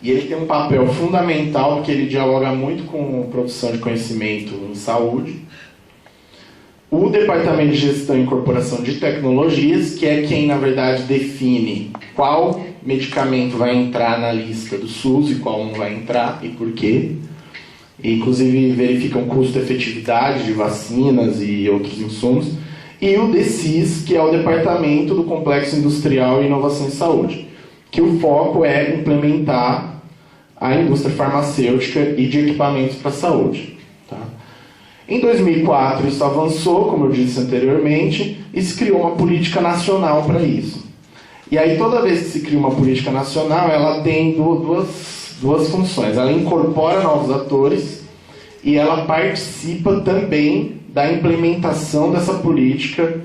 E ele tem um papel fundamental, porque ele dialoga muito com a produção de conhecimento em saúde. O Departamento de Gestão e Incorporação de Tecnologias, que é quem, na verdade, define qual medicamento vai entrar na lista do SUS e qual não vai entrar e por quê. E, inclusive, verificam custo-efetividade de vacinas e outros insumos. E o DECIS, que é o Departamento do Complexo Industrial e Inovação em Saúde, que o foco é implementar a indústria farmacêutica e de equipamentos para a saúde. Tá? Em 2004, isso avançou, como eu disse anteriormente, e se criou uma política nacional para isso. E aí, toda vez que se cria uma política nacional, ela tem duas funções. Ela incorpora novos atores e ela participa também da implementação dessa política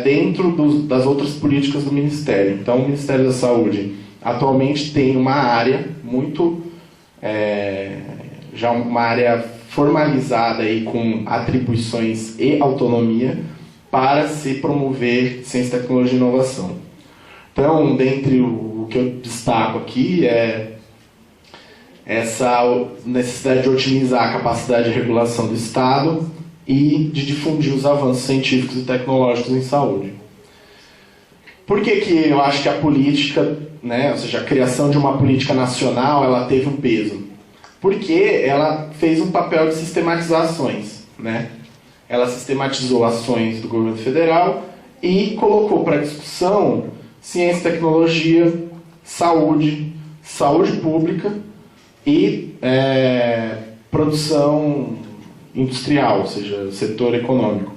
dentro das outras políticas do Ministério. Então, o Ministério da Saúde atualmente tem uma área muito... já uma área formalizada aí, com atribuições e autonomia para se promover ciência, tecnologia e inovação. Então, dentre o que eu destaco aqui é essa necessidade de otimizar a capacidade de regulação do Estado e de difundir os avanços científicos e tecnológicos em saúde. Por que eu acho que a política, ou seja, a criação de uma política nacional, ela teve um peso? Porque ela fez um papel de sistematizar ações, né? Ela sistematizou ações do governo federal e colocou para discussão ciência e tecnologia, saúde, saúde pública e produção industrial, ou seja, setor econômico.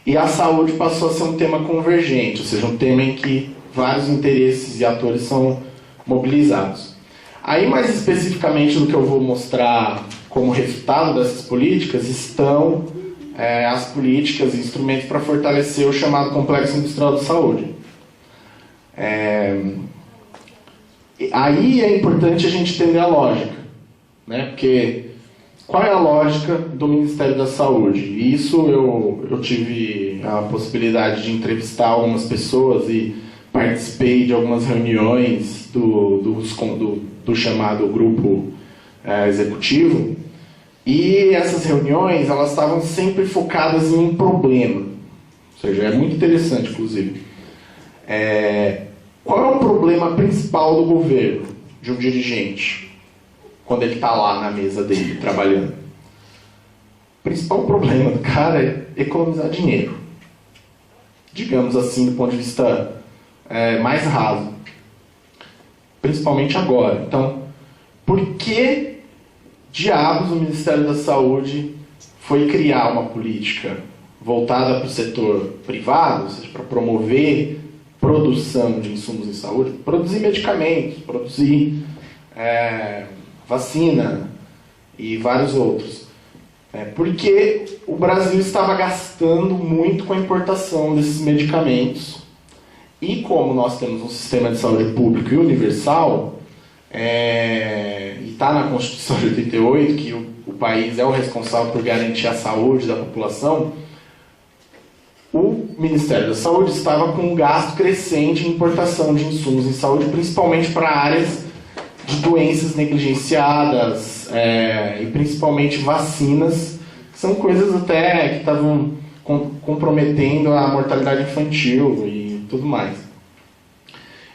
E a saúde passou a ser um tema convergente, ou seja, um tema em que vários interesses e atores são mobilizados. Aí, mais especificamente no que eu vou mostrar como resultado dessas políticas, estão as políticas e instrumentos para fortalecer o chamado Complexo Industrial da Saúde. Aí é importante a gente entender a lógica, né? Porque qual é a lógica do Ministério da Saúde? E isso eu tive a possibilidade de entrevistar algumas pessoas e participei de algumas reuniões do chamado grupo executivo, e essas reuniões elas estavam sempre focadas em um problema, ou seja, é muito interessante, inclusive. Qual é o problema principal do governo, de um dirigente, quando ele está lá na mesa dele, trabalhando? O principal problema do cara é economizar dinheiro. Digamos assim, do ponto de vista mais raso. Principalmente agora. Então, por que diabos o Ministério da Saúde foi criar uma política voltada para o setor privado, ou seja, para promover produção de insumos em saúde, produzir medicamentos, produzir vacina e vários outros? Porque o Brasil estava gastando muito com a importação desses medicamentos. E como nós temos um sistema de saúde público e universal, e está na Constituição de 88, que o país é o responsável por garantir a saúde da população, o Ministério da Saúde estava com um gasto crescente em importação de insumos em saúde, principalmente para áreas de doenças negligenciadas, e principalmente vacinas, que são coisas até que estavam comprometendo a mortalidade infantil e tudo mais.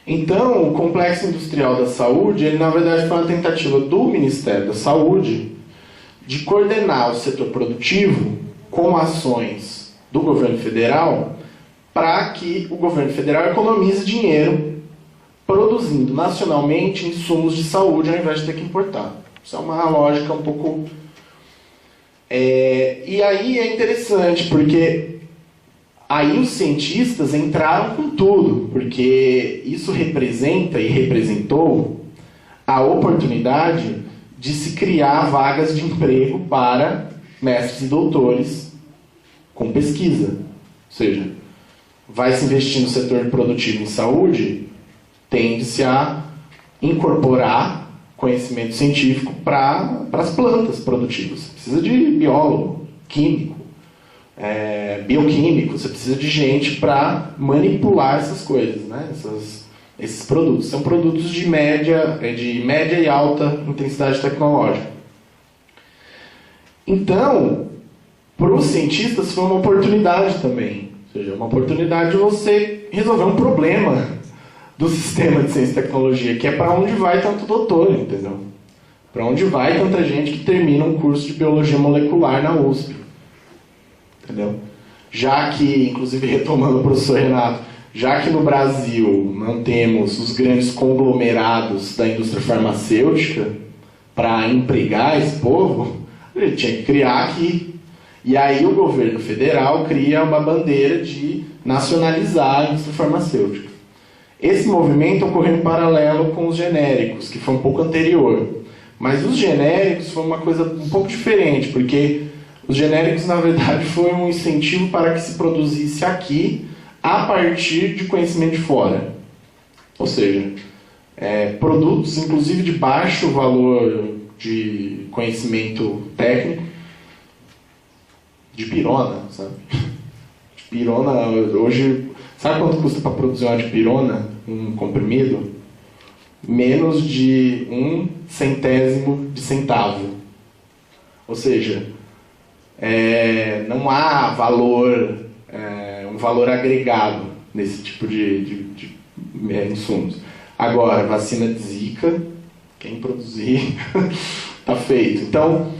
Então, o Complexo Industrial da Saúde, ele na verdade foi uma tentativa do Ministério da Saúde de coordenar o setor produtivo com ações do governo federal para que o governo federal economize dinheiro produzindo nacionalmente insumos de saúde ao invés de ter que importar. Isso é uma lógica um pouco... E aí é interessante, porque aí os cientistas entraram com tudo, porque isso representa e representou a oportunidade de se criar vagas de emprego para mestres e doutores com pesquisa. Ou seja, vai se investir no setor produtivo em saúde, tende-se a incorporar conhecimento científico para as plantas produtivas. Você precisa de biólogo, químico, bioquímico, você precisa de gente para manipular essas coisas, né? Esses produtos. São produtos de média e alta intensidade tecnológica. Então, para os cientistas foi uma oportunidade também. Ou seja, uma oportunidade de você resolver um problema do sistema de ciência e tecnologia, que é para onde vai tanto doutor, entendeu? Para onde vai tanta gente que termina um curso de biologia molecular na USP. Entendeu? Já que, inclusive retomando o professor Renato, já que no Brasil não temos os grandes conglomerados da indústria farmacêutica para empregar esse povo, a gente tinha que criar aqui. E aí o governo federal cria uma bandeira de nacionalizar a indústria farmacêutica. Esse movimento ocorreu em paralelo com os genéricos, que foi um pouco anterior. Mas os genéricos foi uma coisa um pouco diferente, porque os genéricos, na verdade, foi um incentivo para que se produzisse aqui a partir de conhecimento de fora. Ou seja, produtos, inclusive, de baixo valor de conhecimento técnico, de pirona, sabe? De pirona, hoje... Sabe quanto custa para produzir uma dipirona, um comprimido? Menos de 1/100º de centavo. Ou seja, não há valor, um valor agregado nesse tipo de insumos. Agora, vacina de Zika, quem produzir, está feito. Então,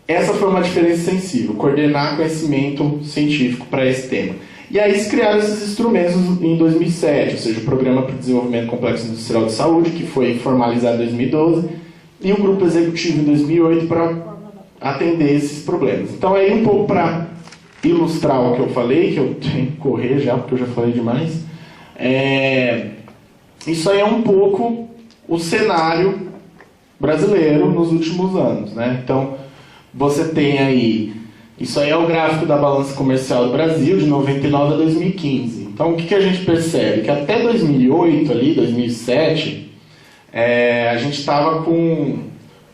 essa foi uma diferença sensível, coordenar conhecimento científico para esse tema. E aí se criaram esses instrumentos em 2007, ou seja, o Programa para o Desenvolvimento Complexo Industrial de Saúde, que foi formalizado em 2012, e o Grupo Executivo em 2008 para atender esses problemas. Então aí um pouco para ilustrar o que eu falei, que eu tenho que correr já, porque eu já falei demais, isso aí é um pouco o cenário brasileiro nos últimos anos, né? Então, você tem aí, isso aí é o gráfico da balança comercial do Brasil, de 99 a 2015. Então, o que a gente percebe? Que até 2008, ali, 2007, a gente estava com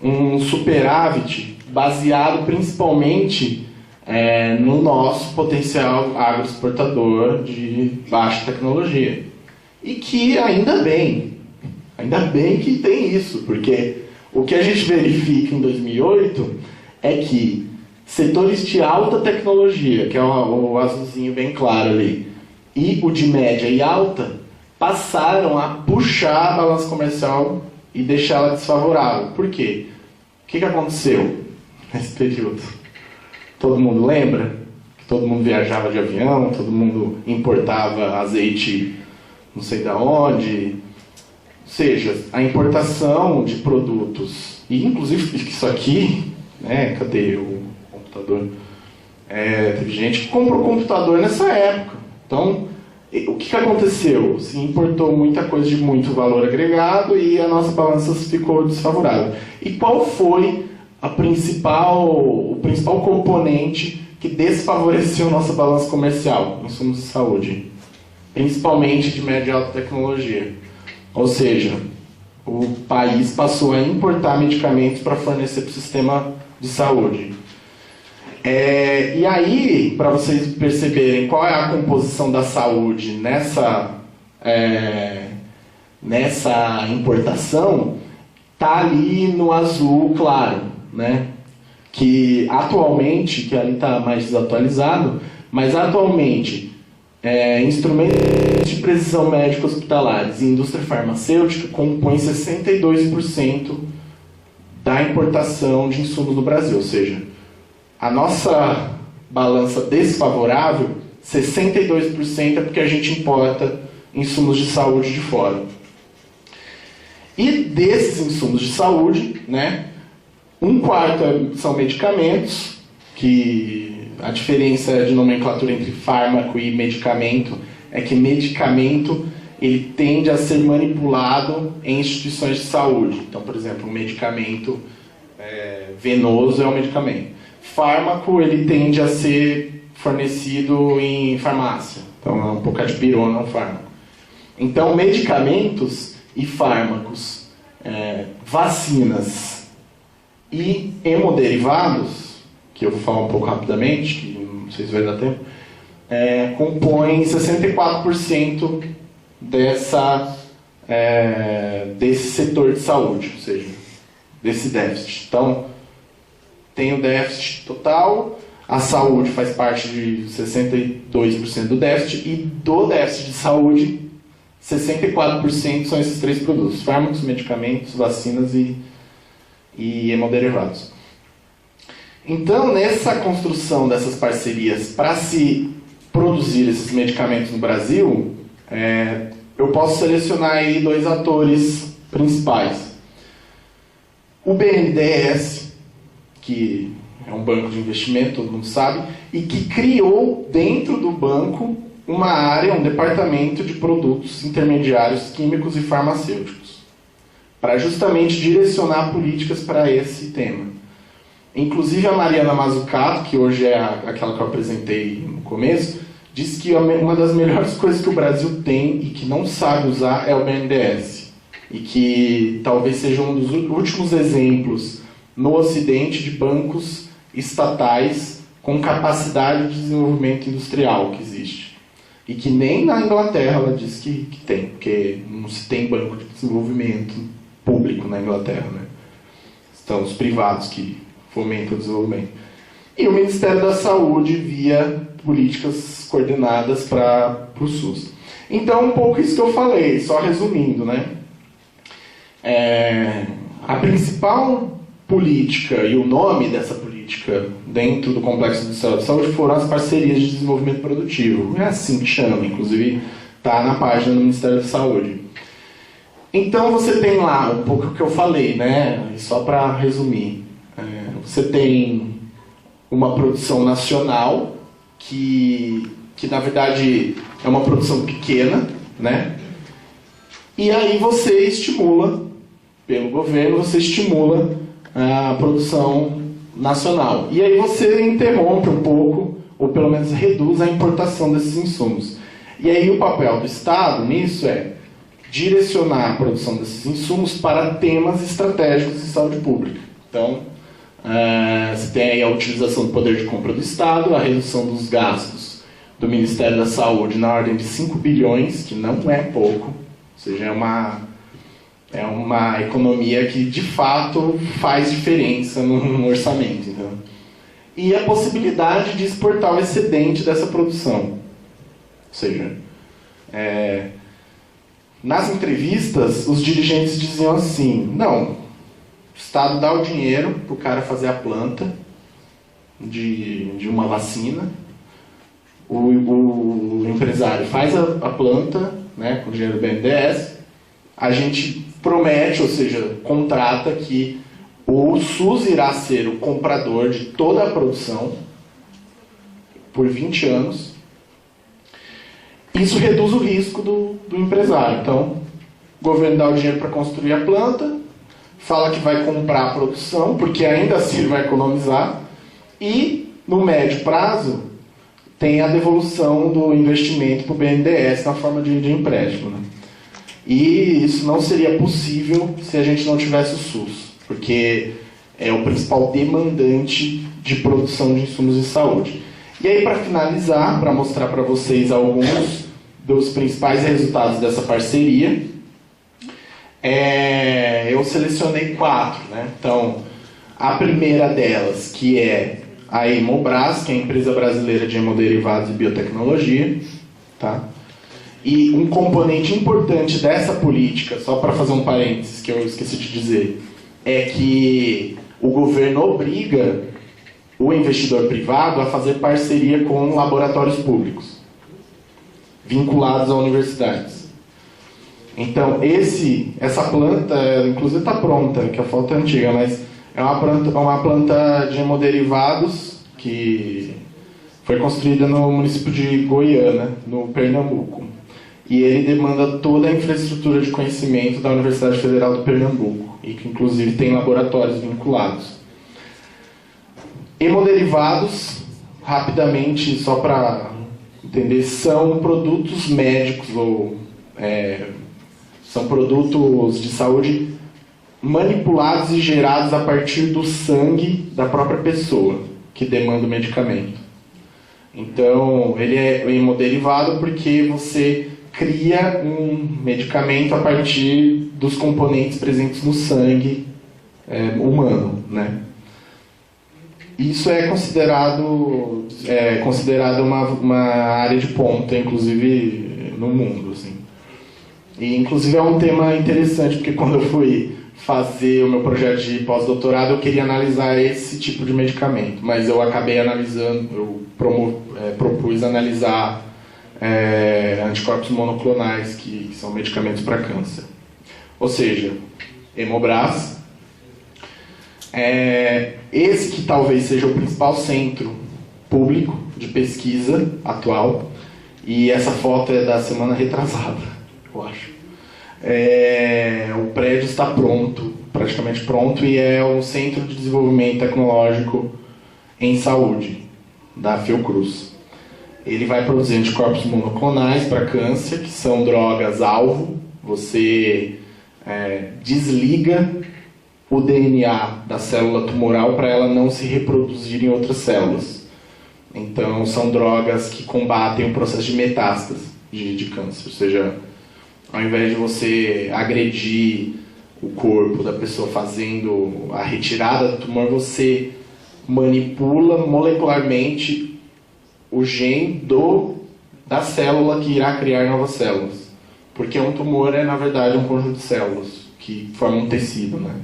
um superávit baseado principalmente no nosso potencial agroexportador de baixa tecnologia. E que ainda bem que tem isso, porque o que a gente verifica em 2008 é que setores de alta tecnologia, que é o azulzinho bem claro ali, e o de média e alta, passaram a puxar a balança comercial e deixá-la desfavorável. Por quê? O que aconteceu nesse período? Todo mundo lembra? Que todo mundo viajava de avião, todo mundo importava azeite não sei de onde. Ou seja, a importação de produtos, e inclusive isso aqui, né, cadê o computador? Teve gente que comprou computador nessa época. Então, o que aconteceu? Se importou muita coisa de muito valor agregado e a nossa balança ficou desfavorável. E qual foi o principal componente que desfavoreceu nossa balança comercial? Insumos de saúde, principalmente de média e alta tecnologia. Ou seja, o país passou a importar medicamentos para fornecer para o sistema de saúde. E aí, para vocês perceberem qual é a composição da saúde nessa importação, está ali no azul claro, né? Que atualmente, que ali está mais desatualizado, mas atualmente instrumentos de precisão médica hospitalares e indústria farmacêutica compõem 62% da importação de insumos no Brasil. Ou seja, a nossa balança desfavorável, 62% é porque a gente importa insumos de saúde de fora. E desses insumos de saúde, né, 1/4 são medicamentos, que a diferença de nomenclatura entre fármaco e medicamento é que medicamento ele tende a ser manipulado em instituições de saúde. Então, por exemplo, um medicamento venoso é um medicamento. Fármaco ele tende a ser fornecido em farmácia. Então, um pouco de pirona é um fármaco. Então, medicamentos e fármacos, vacinas e hemoderivados, que eu vou falar um pouco rapidamente, que não sei se vai dar tempo, compõem 64% desse setor de saúde, ou seja, desse déficit. Então, tem o déficit total, a saúde faz parte de 62% do déficit, e do déficit de saúde, 64% são esses 3 produtos: fármacos, medicamentos, vacinas e hemoderivados. Então, nessa construção dessas parcerias para se produzir esses medicamentos no Brasil, eu posso selecionar aí 2 atores principais. O BNDES, que é um banco de investimento, todo mundo sabe, e que criou dentro do banco uma área, um departamento de produtos intermediários químicos e farmacêuticos, para justamente direcionar políticas para esse tema. Inclusive a Mariana Mazzucato, que hoje é aquela que eu apresentei no começo, disse que uma das melhores coisas que o Brasil tem e que não sabe usar é o BNDES. E que talvez seja um dos últimos exemplos no Ocidente de bancos estatais com capacidade de desenvolvimento industrial que existe. E que nem na Inglaterra ela diz que tem, porque não se tem banco de desenvolvimento público na Inglaterra, né? Estão os privados que fomentam o desenvolvimento. E o Ministério da Saúde via políticas coordenadas para o SUS. Então, um pouco isso que eu falei, só resumindo, né? A principal política e o nome dessa política política dentro do Complexo de Saúde foram as parcerias de desenvolvimento produtivo. É assim que chama, inclusive está na página do Ministério da Saúde. Então você tem lá um pouco o que eu falei, né? Só para resumir. Você tem uma produção nacional que na verdade é uma produção pequena, né? E aí você estimula, pelo governo, você estimula a produção nacional. E aí você interrompe um pouco, ou pelo menos reduz a importação desses insumos. E aí o papel do Estado nisso é direcionar a produção desses insumos para temas estratégicos de saúde pública. Então, você tem aí a utilização do poder de compra do Estado, a redução dos gastos do Ministério da Saúde na ordem de 5 bilhões, que não é pouco, ou seja, é uma economia que de fato faz diferença no orçamento. Então. E a possibilidade de exportar o excedente dessa produção. Ou seja, nas entrevistas, os dirigentes diziam assim, não, o Estado dá o dinheiro para o cara fazer a planta de uma vacina, o empresário faz a planta, né, com o dinheiro do BNDES, a gente promete, ou seja, contrata que o SUS irá ser o comprador de toda a produção por 20 anos. Isso reduz o risco do empresário. Então, o governo dá o dinheiro para construir a planta, fala que vai comprar a produção, porque ainda assim ele vai economizar, e, no médio prazo, tem a devolução do investimento para o BNDES na forma de empréstimo. Né? E isso não seria possível se a gente não tivesse o SUS, porque é o principal demandante de produção de insumos de saúde. E aí, para finalizar, para mostrar para vocês alguns dos principais resultados dessa parceria, eu selecionei 4. Né? Então, a primeira delas, que é a Hemobras, que é a empresa brasileira de hemoderivados e biotecnologia. Tá? E um componente importante dessa política, só para fazer um parênteses que eu esqueci de dizer, é que o governo obriga o investidor privado a fazer parceria com laboratórios públicos, vinculados a universidades. Então, essa planta, inclusive está pronta, que a foto é antiga, mas é uma planta de hemoderivados que foi construída no município de Goiânia, no Pernambuco. E ele demanda toda a infraestrutura de conhecimento da Universidade Federal do Pernambuco, e que inclusive tem laboratórios vinculados. Hemoderivados, rapidamente, só para entender, são produtos médicos ou são produtos de saúde manipulados e gerados a partir do sangue da própria pessoa que demanda o medicamento. Então, ele é hemoderivado porque você cria um medicamento a partir dos componentes presentes no sangue humano, né? Isso é considerado uma área de ponta, inclusive no mundo, assim. E inclusive é um tema interessante, porque quando eu fui fazer o meu projeto de pós-doutorado, eu queria analisar esse tipo de medicamento, mas eu acabei analisando, propus analisar anticorpos monoclonais, que são medicamentos para câncer. Ou seja, Hemobras, esse que talvez seja o principal centro público de pesquisa atual, e essa foto é da semana retrasada, eu acho. O prédio está pronto, praticamente pronto, e é um centro de desenvolvimento tecnológico em saúde, da Fiocruz. Ele vai produzir anticorpos monoclonais para câncer, que são drogas-alvo. Você desliga o DNA da célula tumoral para ela não se reproduzir em outras células. Então, são drogas que combatem o processo de metástase de câncer. Ou seja, ao invés de você agredir o corpo da pessoa fazendo a retirada do tumor, você manipula molecularmente o gene da célula que irá criar novas células. Porque um tumor é, na verdade, um conjunto de células que formam um tecido, né?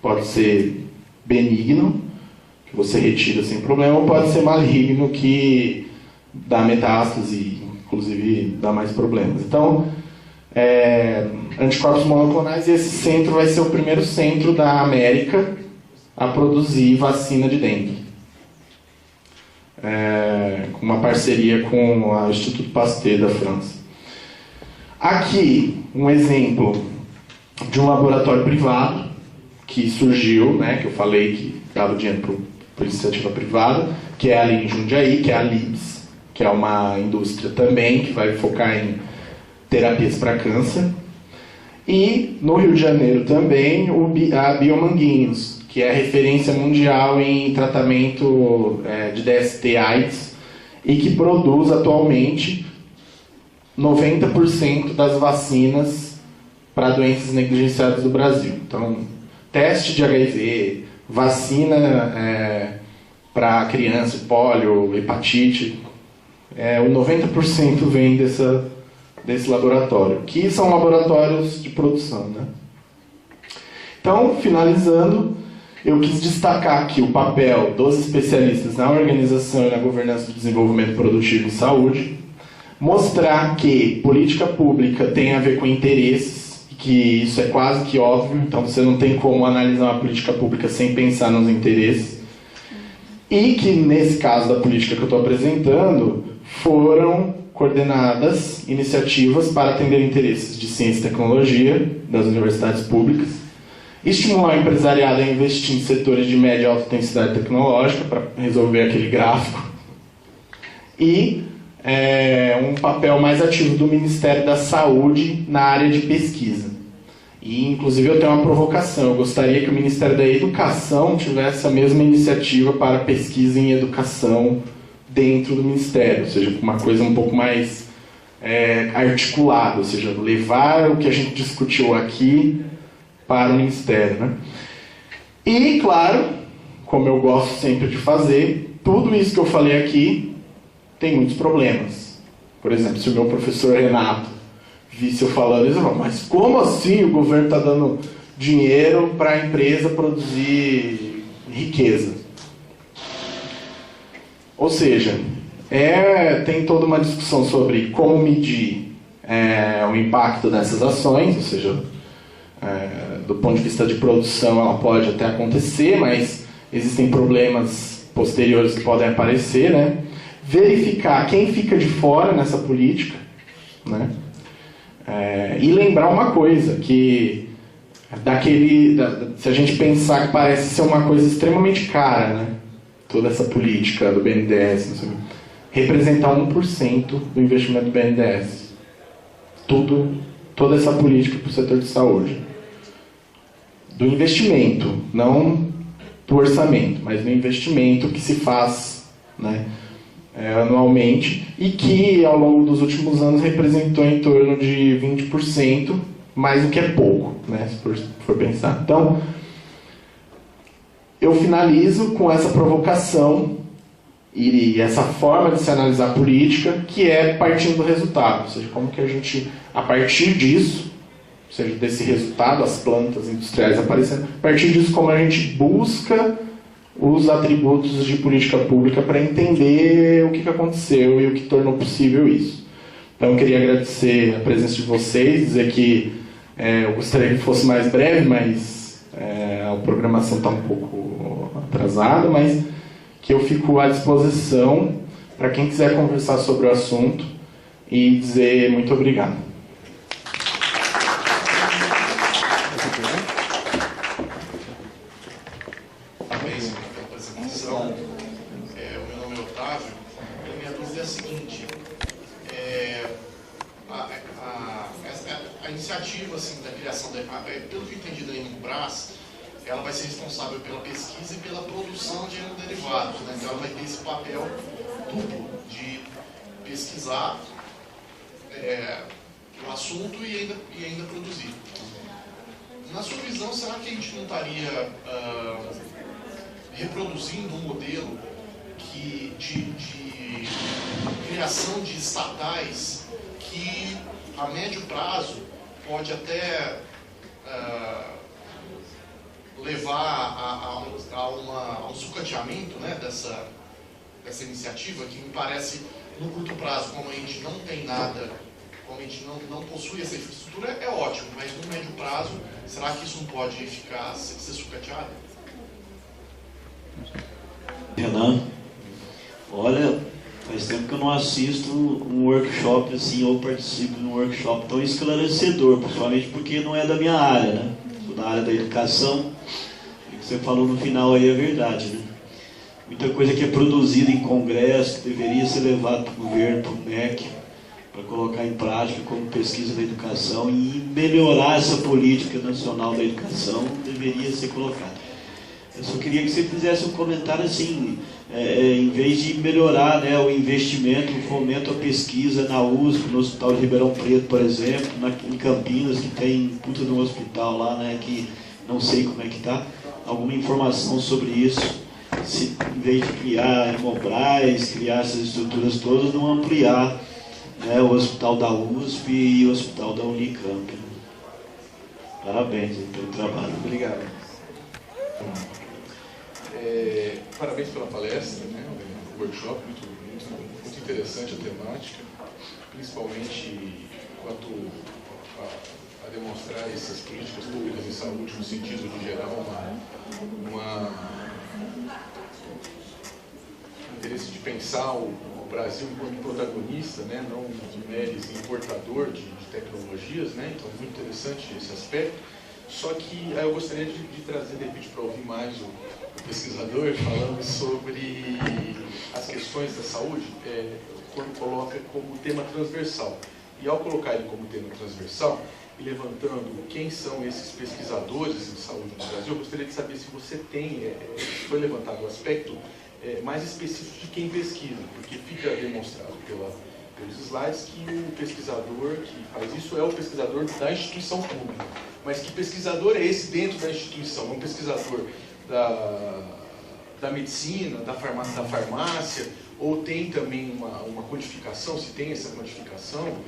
Pode ser benigno, que você retira sem problema, ou pode ser maligno, que dá metástase, inclusive dá mais problemas. Então, anticorpos monoclonais, e esse centro vai ser o primeiro centro da América a produzir vacina de dengue. Com uma parceria com o Instituto Pasteur da França. Aqui, um exemplo de um laboratório privado que surgiu, né, que eu falei que dava dinheiro para iniciativa privada, que é ali em Jundiaí, que é a Libs, que é uma indústria também que vai focar em terapias para câncer. E no Rio de Janeiro também a Biomanguinhos, que é a referência mundial em tratamento de DST/AIDS e que produz atualmente 90% das vacinas para doenças negligenciadas do Brasil. Então, teste de HIV, vacina para criança, pólio, hepatite, o 90% vem desse laboratório, que são laboratórios de produção, né? Então, finalizando, eu quis destacar aqui o papel dos especialistas na organização e na governança do desenvolvimento produtivo e saúde, mostrar que política pública tem a ver com interesses, que isso é quase que óbvio, então você não tem como analisar uma política pública sem pensar nos interesses, e que, nesse caso da política que eu estou apresentando, foram coordenadas iniciativas para atender interesses de ciência e tecnologia das universidades públicas, estimular o empresariado a investir em setores de média e alta intensidade tecnológica, para resolver aquele gráfico, e um papel mais ativo do Ministério da Saúde na área de pesquisa. E, inclusive, eu tenho uma provocação. Eu gostaria que o Ministério da Educação tivesse a mesma iniciativa para pesquisa em educação dentro do Ministério, ou seja, uma coisa um pouco mais articulada, ou seja, levar o que a gente discutiu aqui para o Ministério, né? E, claro, como eu gosto sempre de fazer, tudo isso que eu falei aqui tem muitos problemas. Por exemplo, se o meu professor Renato visse eu falando isso, mas como assim o governo está dando dinheiro para a empresa produzir riqueza? Ou seja, tem toda uma discussão sobre como medir o impacto dessas ações, ou seja, do ponto de vista de produção ela pode até acontecer, mas existem problemas posteriores que podem aparecer, né? Verificar quem fica de fora nessa política, né? E lembrar uma coisa, que se a gente pensar que parece ser uma coisa extremamente cara, né? Toda essa política do BNDES, não sei, representar 1% do investimento do BNDES. Toda essa política para o setor de saúde. Do investimento, não do orçamento, mas do investimento que se faz, né? Anualmente, e que ao longo dos últimos anos representou em torno de 20%, mais do que é pouco, né, se for pensar. Então, eu finalizo com essa provocação e essa forma de se analisar a política, que é partindo do resultado, ou seja, como que a gente, a partir disso, ou seja, desse resultado, as plantas industriais aparecendo, a partir disso, como a gente busca os atributos de política pública para entender o que aconteceu e o que tornou possível isso. Então, eu queria agradecer a presença de vocês, dizer que eu gostaria que fosse mais breve, mas a programação está um pouco atrasada, mas que eu fico à disposição para quem quiser conversar sobre o assunto e dizer muito obrigado. Pelo que eu entendi da Inubras, ela vai ser responsável pela pesquisa e pela produção de derivados, né? Então ela vai ter esse papel duplo de pesquisar o assunto e ainda produzir. Na sua visão, será que a gente não estaria reproduzindo um modelo de criação de estatais que a médio prazo pode até levar a um sucateamento, né, dessa iniciativa, que me parece, no curto prazo, como a gente não tem nada, como a gente não possui essa infraestrutura, é ótimo, mas no médio prazo, será que isso não pode ser sucateado? Renan, olha, faz tempo que eu não assisto um workshop assim, ou participo de um workshop tão esclarecedor, principalmente porque não é da minha área, né? Sou da área da educação, e o que você falou no final aí é verdade, né? Muita coisa que é produzida em congresso, que deveria ser levado para o governo, para o MEC, para colocar em prática como pesquisa da educação e melhorar essa política nacional da educação, deveria ser colocada. Eu só queria que você fizesse um comentário assim, em vez de melhorar, né, o investimento, o fomento à pesquisa na USP, no Hospital de Ribeirão Preto, por exemplo, em Campinas, que tem puta de um hospital lá, né, que não sei como é que está, alguma informação sobre isso. Se, em vez de criar Hemobras, criar essas estruturas todas, não ampliar, né, o hospital da USP e o hospital da Unicamp. Parabéns pelo trabalho. Obrigado. Parabéns pela palestra, né, o workshop, muito interessante a temática, principalmente quanto a demonstrar essas políticas públicas de saúde no sentido de gerar interesse de pensar o Brasil enquanto protagonista, né, não de meros importador de tecnologias, né, então muito interessante esse aspecto. Só que eu gostaria de trazer, de repente, para ouvir mais o pesquisador falando sobre as questões da saúde, quando coloca como tema transversal. E ao colocar ele como tema transversal, e levantando quem são esses pesquisadores em saúde no Brasil, eu gostaria de saber se você tem, foi levantado o aspecto mais específico de quem pesquisa, porque fica demonstrado pelos slides que o pesquisador que faz isso é o pesquisador da instituição pública. Mas que pesquisador é esse dentro da instituição? É um pesquisador da medicina, da farmácia, ou tem também uma quantificação, se tem essa quantificação,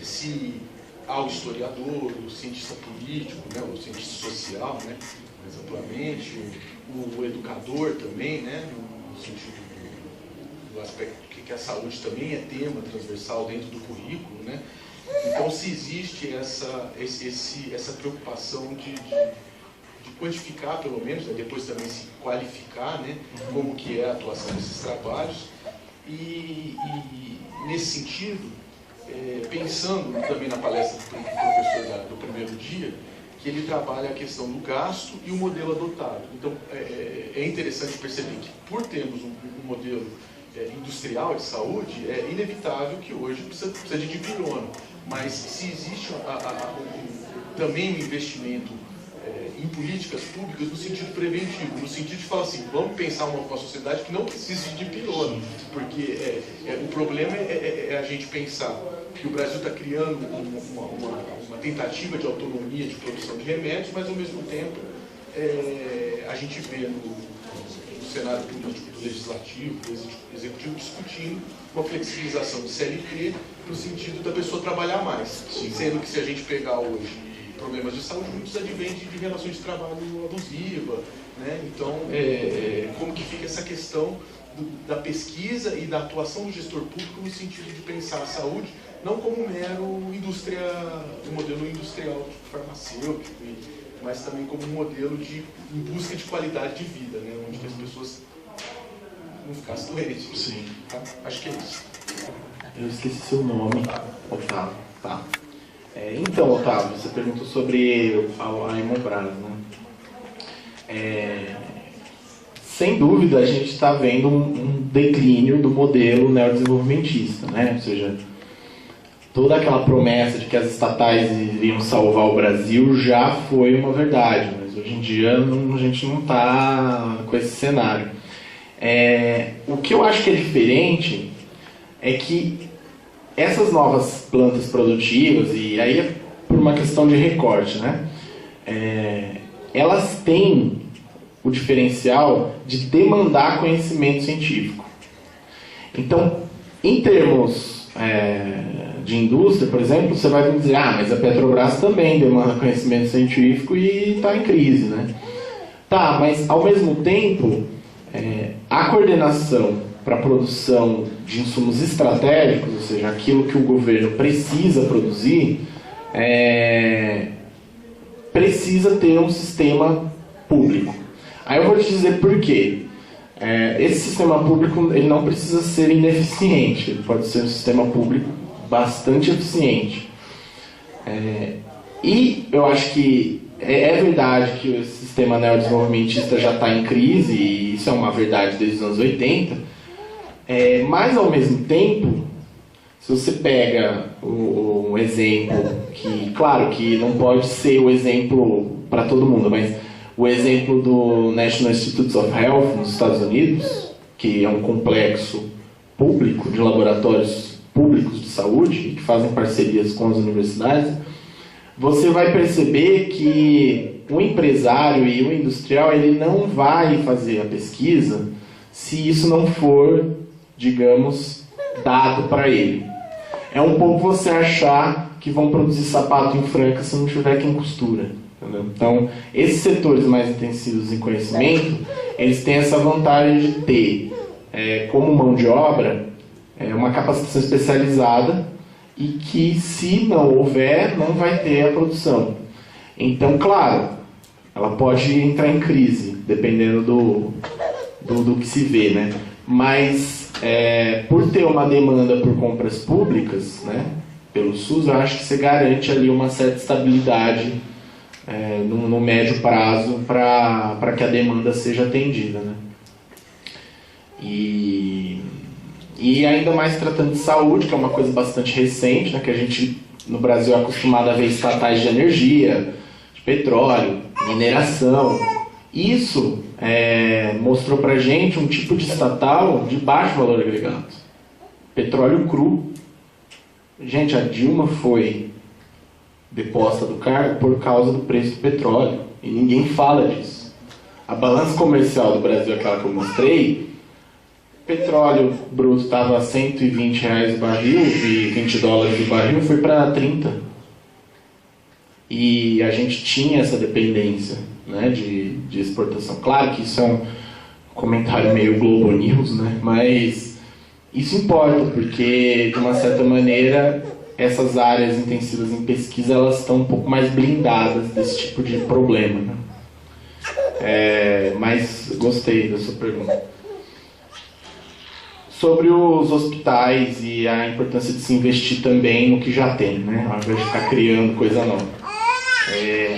se há o historiador, o cientista político, né, o cientista social, né, mais amplamente, o educador também, né, no sentido do aspecto que a saúde também é tema transversal dentro do currículo, né? Então, se existe essa preocupação de quantificar, pelo menos, né, depois também se qualificar, né, como que é a atuação desses trabalhos, e nesse sentido, pensando também na palestra do professor do primeiro dia, que ele trabalha a questão do gasto e o modelo adotado. Então, é interessante perceber que, por termos um modelo industrial de saúde, é inevitável que hoje precisa de dipirona. Mas se existe também um investimento em políticas públicas no sentido preventivo, no sentido de falar assim, vamos pensar uma sociedade que não precise de dipirona, porque o problema é a gente pensar que o Brasil está criando uma tentativa de autonomia de produção de remédios, mas ao mesmo tempo a gente vê no cenário político do legislativo, do executivo, discutindo uma flexibilização do CLT no sentido da pessoa trabalhar mais. Sim. Sendo que se a gente pegar hoje problemas de saúde, muitos advêm de relações de trabalho abusiva, né? Então, como que fica essa questão da pesquisa e da atuação do gestor público no sentido de pensar a saúde não como um mero modelo industrial farmacêutico, mas também como um modelo em busca de qualidade de vida, né? Onde que as pessoas não ficassem doentes. Sim. Tá? Acho que é isso. Eu esqueci seu nome. Otávio. Tá. Então, Otávio, você perguntou sobre a Hemobras, né? Sem dúvida, a gente está vendo um declínio do modelo neodesenvolvimentista, né? Ou seja, toda aquela promessa de que as estatais iriam salvar o Brasil já foi uma verdade, mas hoje em dia a gente não está com esse cenário. O que eu acho que é diferente é que essas novas plantas produtivas, e aí é por uma questão de recorte, né? Elas têm o diferencial de demandar conhecimento científico. Então, em termos de indústria, por exemplo, você vai me dizer, mas a Petrobras também demanda conhecimento científico e está em crise, né? Tá, mas ao mesmo tempo, a coordenação para a produção de insumos estratégicos, ou seja, aquilo que o governo precisa produzir, precisa ter um sistema público. Aí eu vou te dizer por quê. Esse sistema público ele não precisa ser ineficiente, ele pode ser um sistema público bastante eficiente. E eu acho que é verdade que o sistema neodesenvolvimentista já está em crise, e isso é uma verdade desde os anos 80, mas ao mesmo tempo, se você pega um exemplo que, claro que não pode ser o exemplo para todo mundo, mas o exemplo do National Institutes of Health nos Estados Unidos, que é um complexo público de laboratórios públicos de saúde que fazem parcerias com as universidades, você vai perceber que o empresário e o industrial ele não vai fazer a pesquisa se isso não for, digamos, dado para ele. É um pouco você achar que vão produzir sapato em Franca se não tiver quem costura. Entendeu? Então, esses setores mais intensivos em conhecimento, eles têm essa vantagem de ter, como mão de obra, uma capacitação especializada e que, se não houver, não vai ter a produção. Então, claro, ela pode entrar em crise, dependendo do que se vê, né? Mas, por ter uma demanda por compras públicas, né, pelo SUS, eu acho que você garante ali uma certa estabilidade no médio prazo para que a demanda seja atendida, né? E ainda mais tratando de saúde, que é uma coisa bastante recente, né, que a gente no Brasil é acostumado a ver estatais de energia, de petróleo, mineração. Isso mostrou pra gente um tipo de estatal de baixo valor agregado. Petróleo cru. Gente, a Dilma foi deposta do cargo por causa do preço do petróleo. E ninguém fala disso. A balança comercial do Brasil, aquela que eu mostrei, o petróleo bruto estava a R$120 o barril e $20 o barril, foi para 30. E a gente tinha essa dependência, né, de exportação. Claro que isso é um comentário meio Globo News, né, mas isso importa, porque de uma certa maneira essas áreas intensivas em pesquisa elas estão um pouco mais blindadas desse tipo de problema, né? Mas gostei da sua pergunta. Sobre os hospitais e a importância de se investir também no que já tem, né, ao invés de ficar criando coisa nova.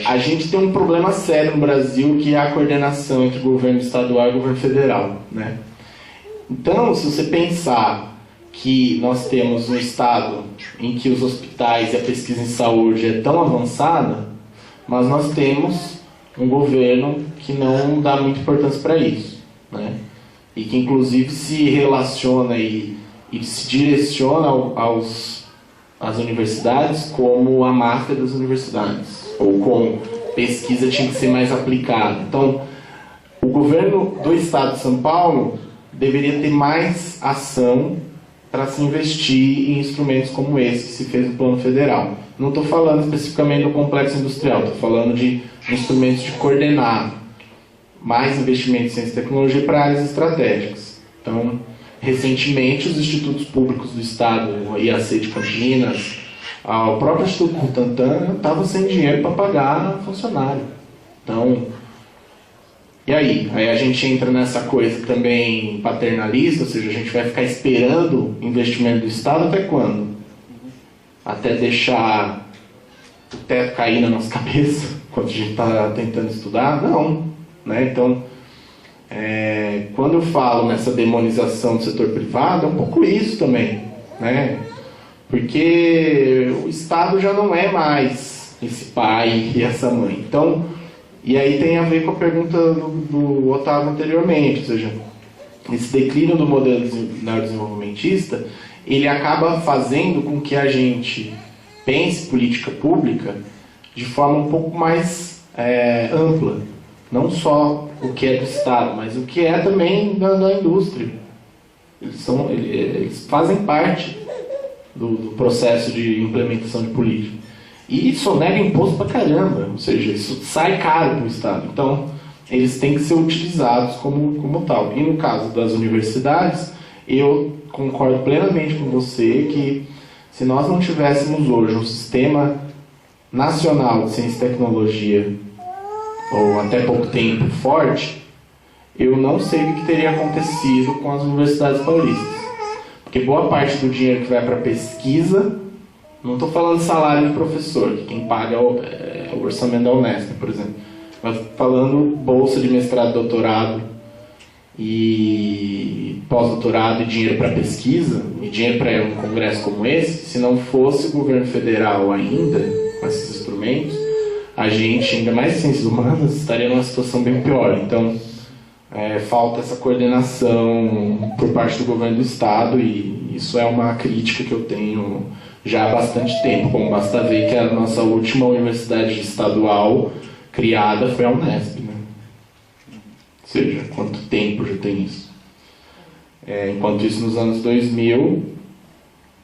A gente tem um problema sério no Brasil, que é a coordenação entre o governo estadual e o governo federal, né? Então, se você pensar que nós temos um estado em que os hospitais e a pesquisa em saúde é tão avançada, mas nós temos um governo que não dá muita importância para isso, né? E que inclusive se relaciona e se direciona às universidades como a máfia das universidades, ou como pesquisa tinha que ser mais aplicada. Então, o governo do estado de São Paulo deveria ter mais ação para se investir em instrumentos como esse que se fez no plano federal. Não estou falando especificamente do complexo industrial, estou falando de instrumentos de coordenar mais investimentos em ciência e tecnologia para áreas estratégicas. Então, recentemente, os institutos públicos do estado, o IAC de Campinas, o próprio Instituto Butantan estava sem dinheiro para pagar funcionário. Então, e aí? Aí a gente entra nessa coisa também paternalista, ou seja, a gente vai ficar esperando investimento do Estado até quando? Até deixar o teto cair na nossa cabeça, enquanto a gente está tentando estudar? Não. Né? Então, quando eu falo nessa demonização do setor privado, é um pouco isso também, né? Porque o Estado já não é mais esse pai e essa mãe. Então, e aí tem a ver com a pergunta do Otávio anteriormente, ou seja, esse declínio do modelo neodesenvolvimentista, ele acaba fazendo com que a gente pense política pública de forma um pouco mais ampla. Não só o que é do Estado, mas o que é também da indústria. Eles fazem parte do processo de implementação de política. E sonega imposto pra caramba, ou seja, isso sai caro para o Estado. Então, eles têm que ser utilizados como tal. E no caso das universidades, eu concordo plenamente com você que se nós não tivéssemos hoje um sistema nacional de ciência e tecnologia, ou até pouco tempo, forte, eu não sei o que teria acontecido com as universidades paulistas. Porque boa parte do dinheiro que vai para pesquisa, não estou falando salário de professor, que quem paga é o orçamento da Unesp, por exemplo, mas falando bolsa de mestrado, doutorado e pós-doutorado e dinheiro para pesquisa, e dinheiro para um congresso como esse, se não fosse o governo federal ainda, com esses instrumentos, a gente, ainda mais em ciências humanas, estaria numa situação bem pior. Então, falta essa coordenação por parte do governo do Estado, e isso é uma crítica que eu tenho já há bastante tempo, como basta ver que a nossa última universidade estadual criada foi a Unesp, né? Ou seja, quanto tempo já tem isso? Enquanto isso, nos anos 2000,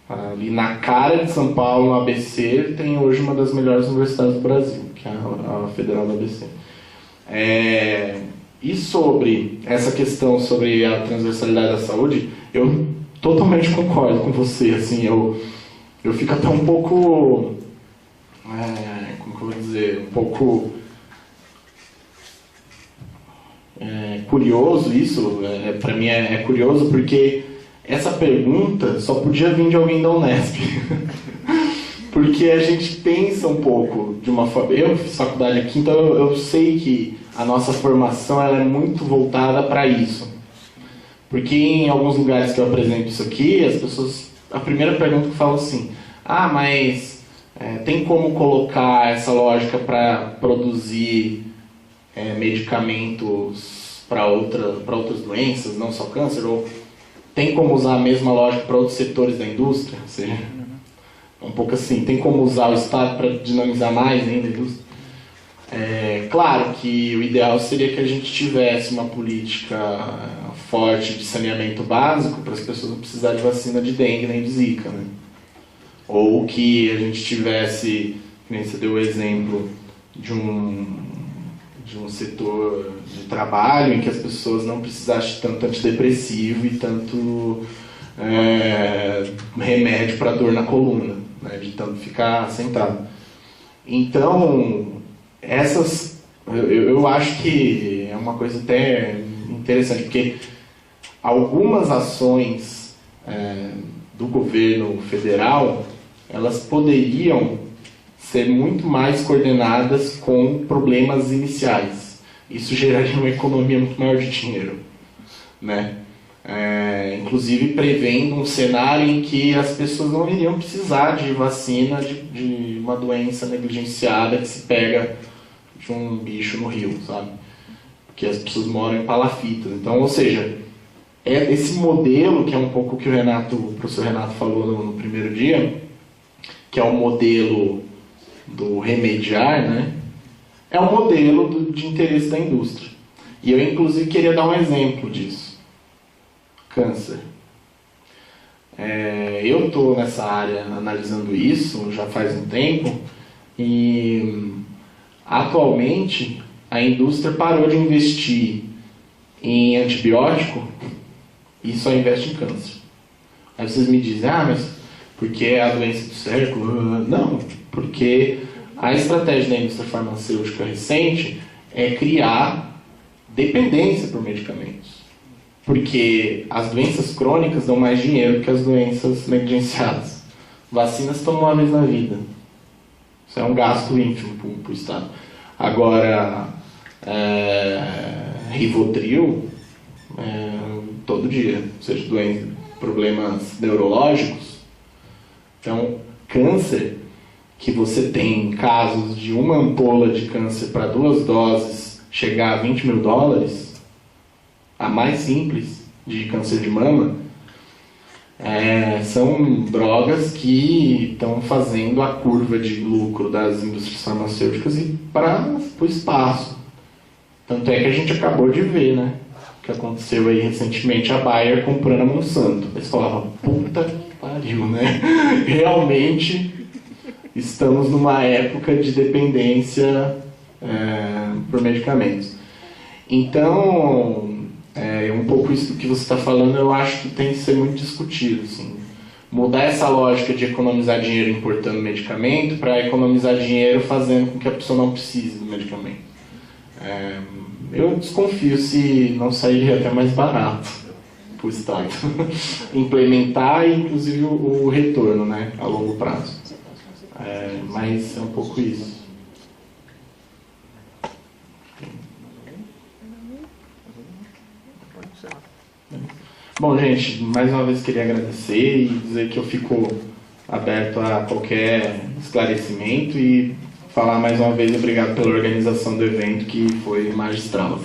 ali na cara de São Paulo, no ABC, tem hoje uma das melhores universidades do Brasil, que é a Federal do ABC. E sobre essa questão sobre a transversalidade da saúde, eu totalmente concordo com você. Assim, eu fico até um pouco, como que eu vou dizer, um pouco curioso isso. Para mim é curioso porque essa pergunta só podia vir de alguém da Unesp. Porque a gente pensa um pouco de uma forma... Eu fiz faculdade aqui, então eu sei que a nossa formação ela é muito voltada para isso. Porque em alguns lugares que eu apresento isso aqui, as pessoas... A primeira pergunta que falam assim: mas tem como colocar essa lógica para produzir medicamentos para outras doenças, não só câncer? Ou tem como usar a mesma lógica para outros setores da indústria? Ou seja, um pouco assim, tem como usar o Estado para dinamizar mais ainda a indústria? Claro que o ideal seria que a gente tivesse uma política forte de saneamento básico para as pessoas não precisarem de vacina de dengue nem de zika, né? Ou que a gente tivesse, como você deu o exemplo, de um setor de trabalho em que as pessoas não precisassem de tanto antidepressivo e tanto remédio para dor na coluna, né, de tanto ficar sentado. Então, eu acho que é uma coisa até interessante, porque algumas ações do governo federal, elas poderiam ser muito mais coordenadas com problemas iniciais. Isso geraria uma economia muito maior de dinheiro, né? Inclusive prevendo um cenário em que as pessoas não iriam precisar de vacina de uma doença negligenciada que se pega de um bicho no rio, sabe? Porque as pessoas moram em palafitas. Então, ou seja, esse modelo, que é um pouco o que o professor Renato falou no primeiro dia, que é o modelo do remediar, né? É um modelo de interesse da indústria. E eu, inclusive, queria dar um exemplo disso. Câncer. Eu estou nessa área analisando isso já faz um tempo e atualmente a indústria parou de investir em antibiótico e só investe em câncer. Aí vocês me dizem, mas porque é a doença do século? Não, porque a estratégia da indústria farmacêutica recente é criar dependência por medicamentos. Porque as doenças crônicas dão mais dinheiro que as doenças negligenciadas. Vacinas tomam uma vez na vida. Isso é um gasto ínfimo para o Estado. Agora, Rivotril, todo dia, ou seja, problemas neurológicos. Então, câncer, que você tem casos de uma ampola de câncer para 2 doses chegar a $20 mil, a mais simples, de câncer de mama, são drogas que estão fazendo a curva de lucro das indústrias farmacêuticas ir para o espaço. Tanto é que a gente acabou de ver, né? O que aconteceu aí recentemente, a Bayer comprando a Monsanto. Eles falavam, puta que pariu. pariu, né? Realmente estamos numa época de dependência por medicamentos. Então, um pouco isso que você está falando, eu acho que tem que ser muito discutido, assim. Mudar essa lógica de economizar dinheiro importando medicamento para economizar dinheiro fazendo com que a pessoa não precise do medicamento. Eu desconfio se não sairia até mais barato para o Estado implementar, inclusive o retorno, né, a longo prazo. Mas é um pouco isso. Bom, gente, mais uma vez queria agradecer e dizer que eu fico aberto a qualquer esclarecimento e falar mais uma vez obrigado pela organização do evento, que foi magistral.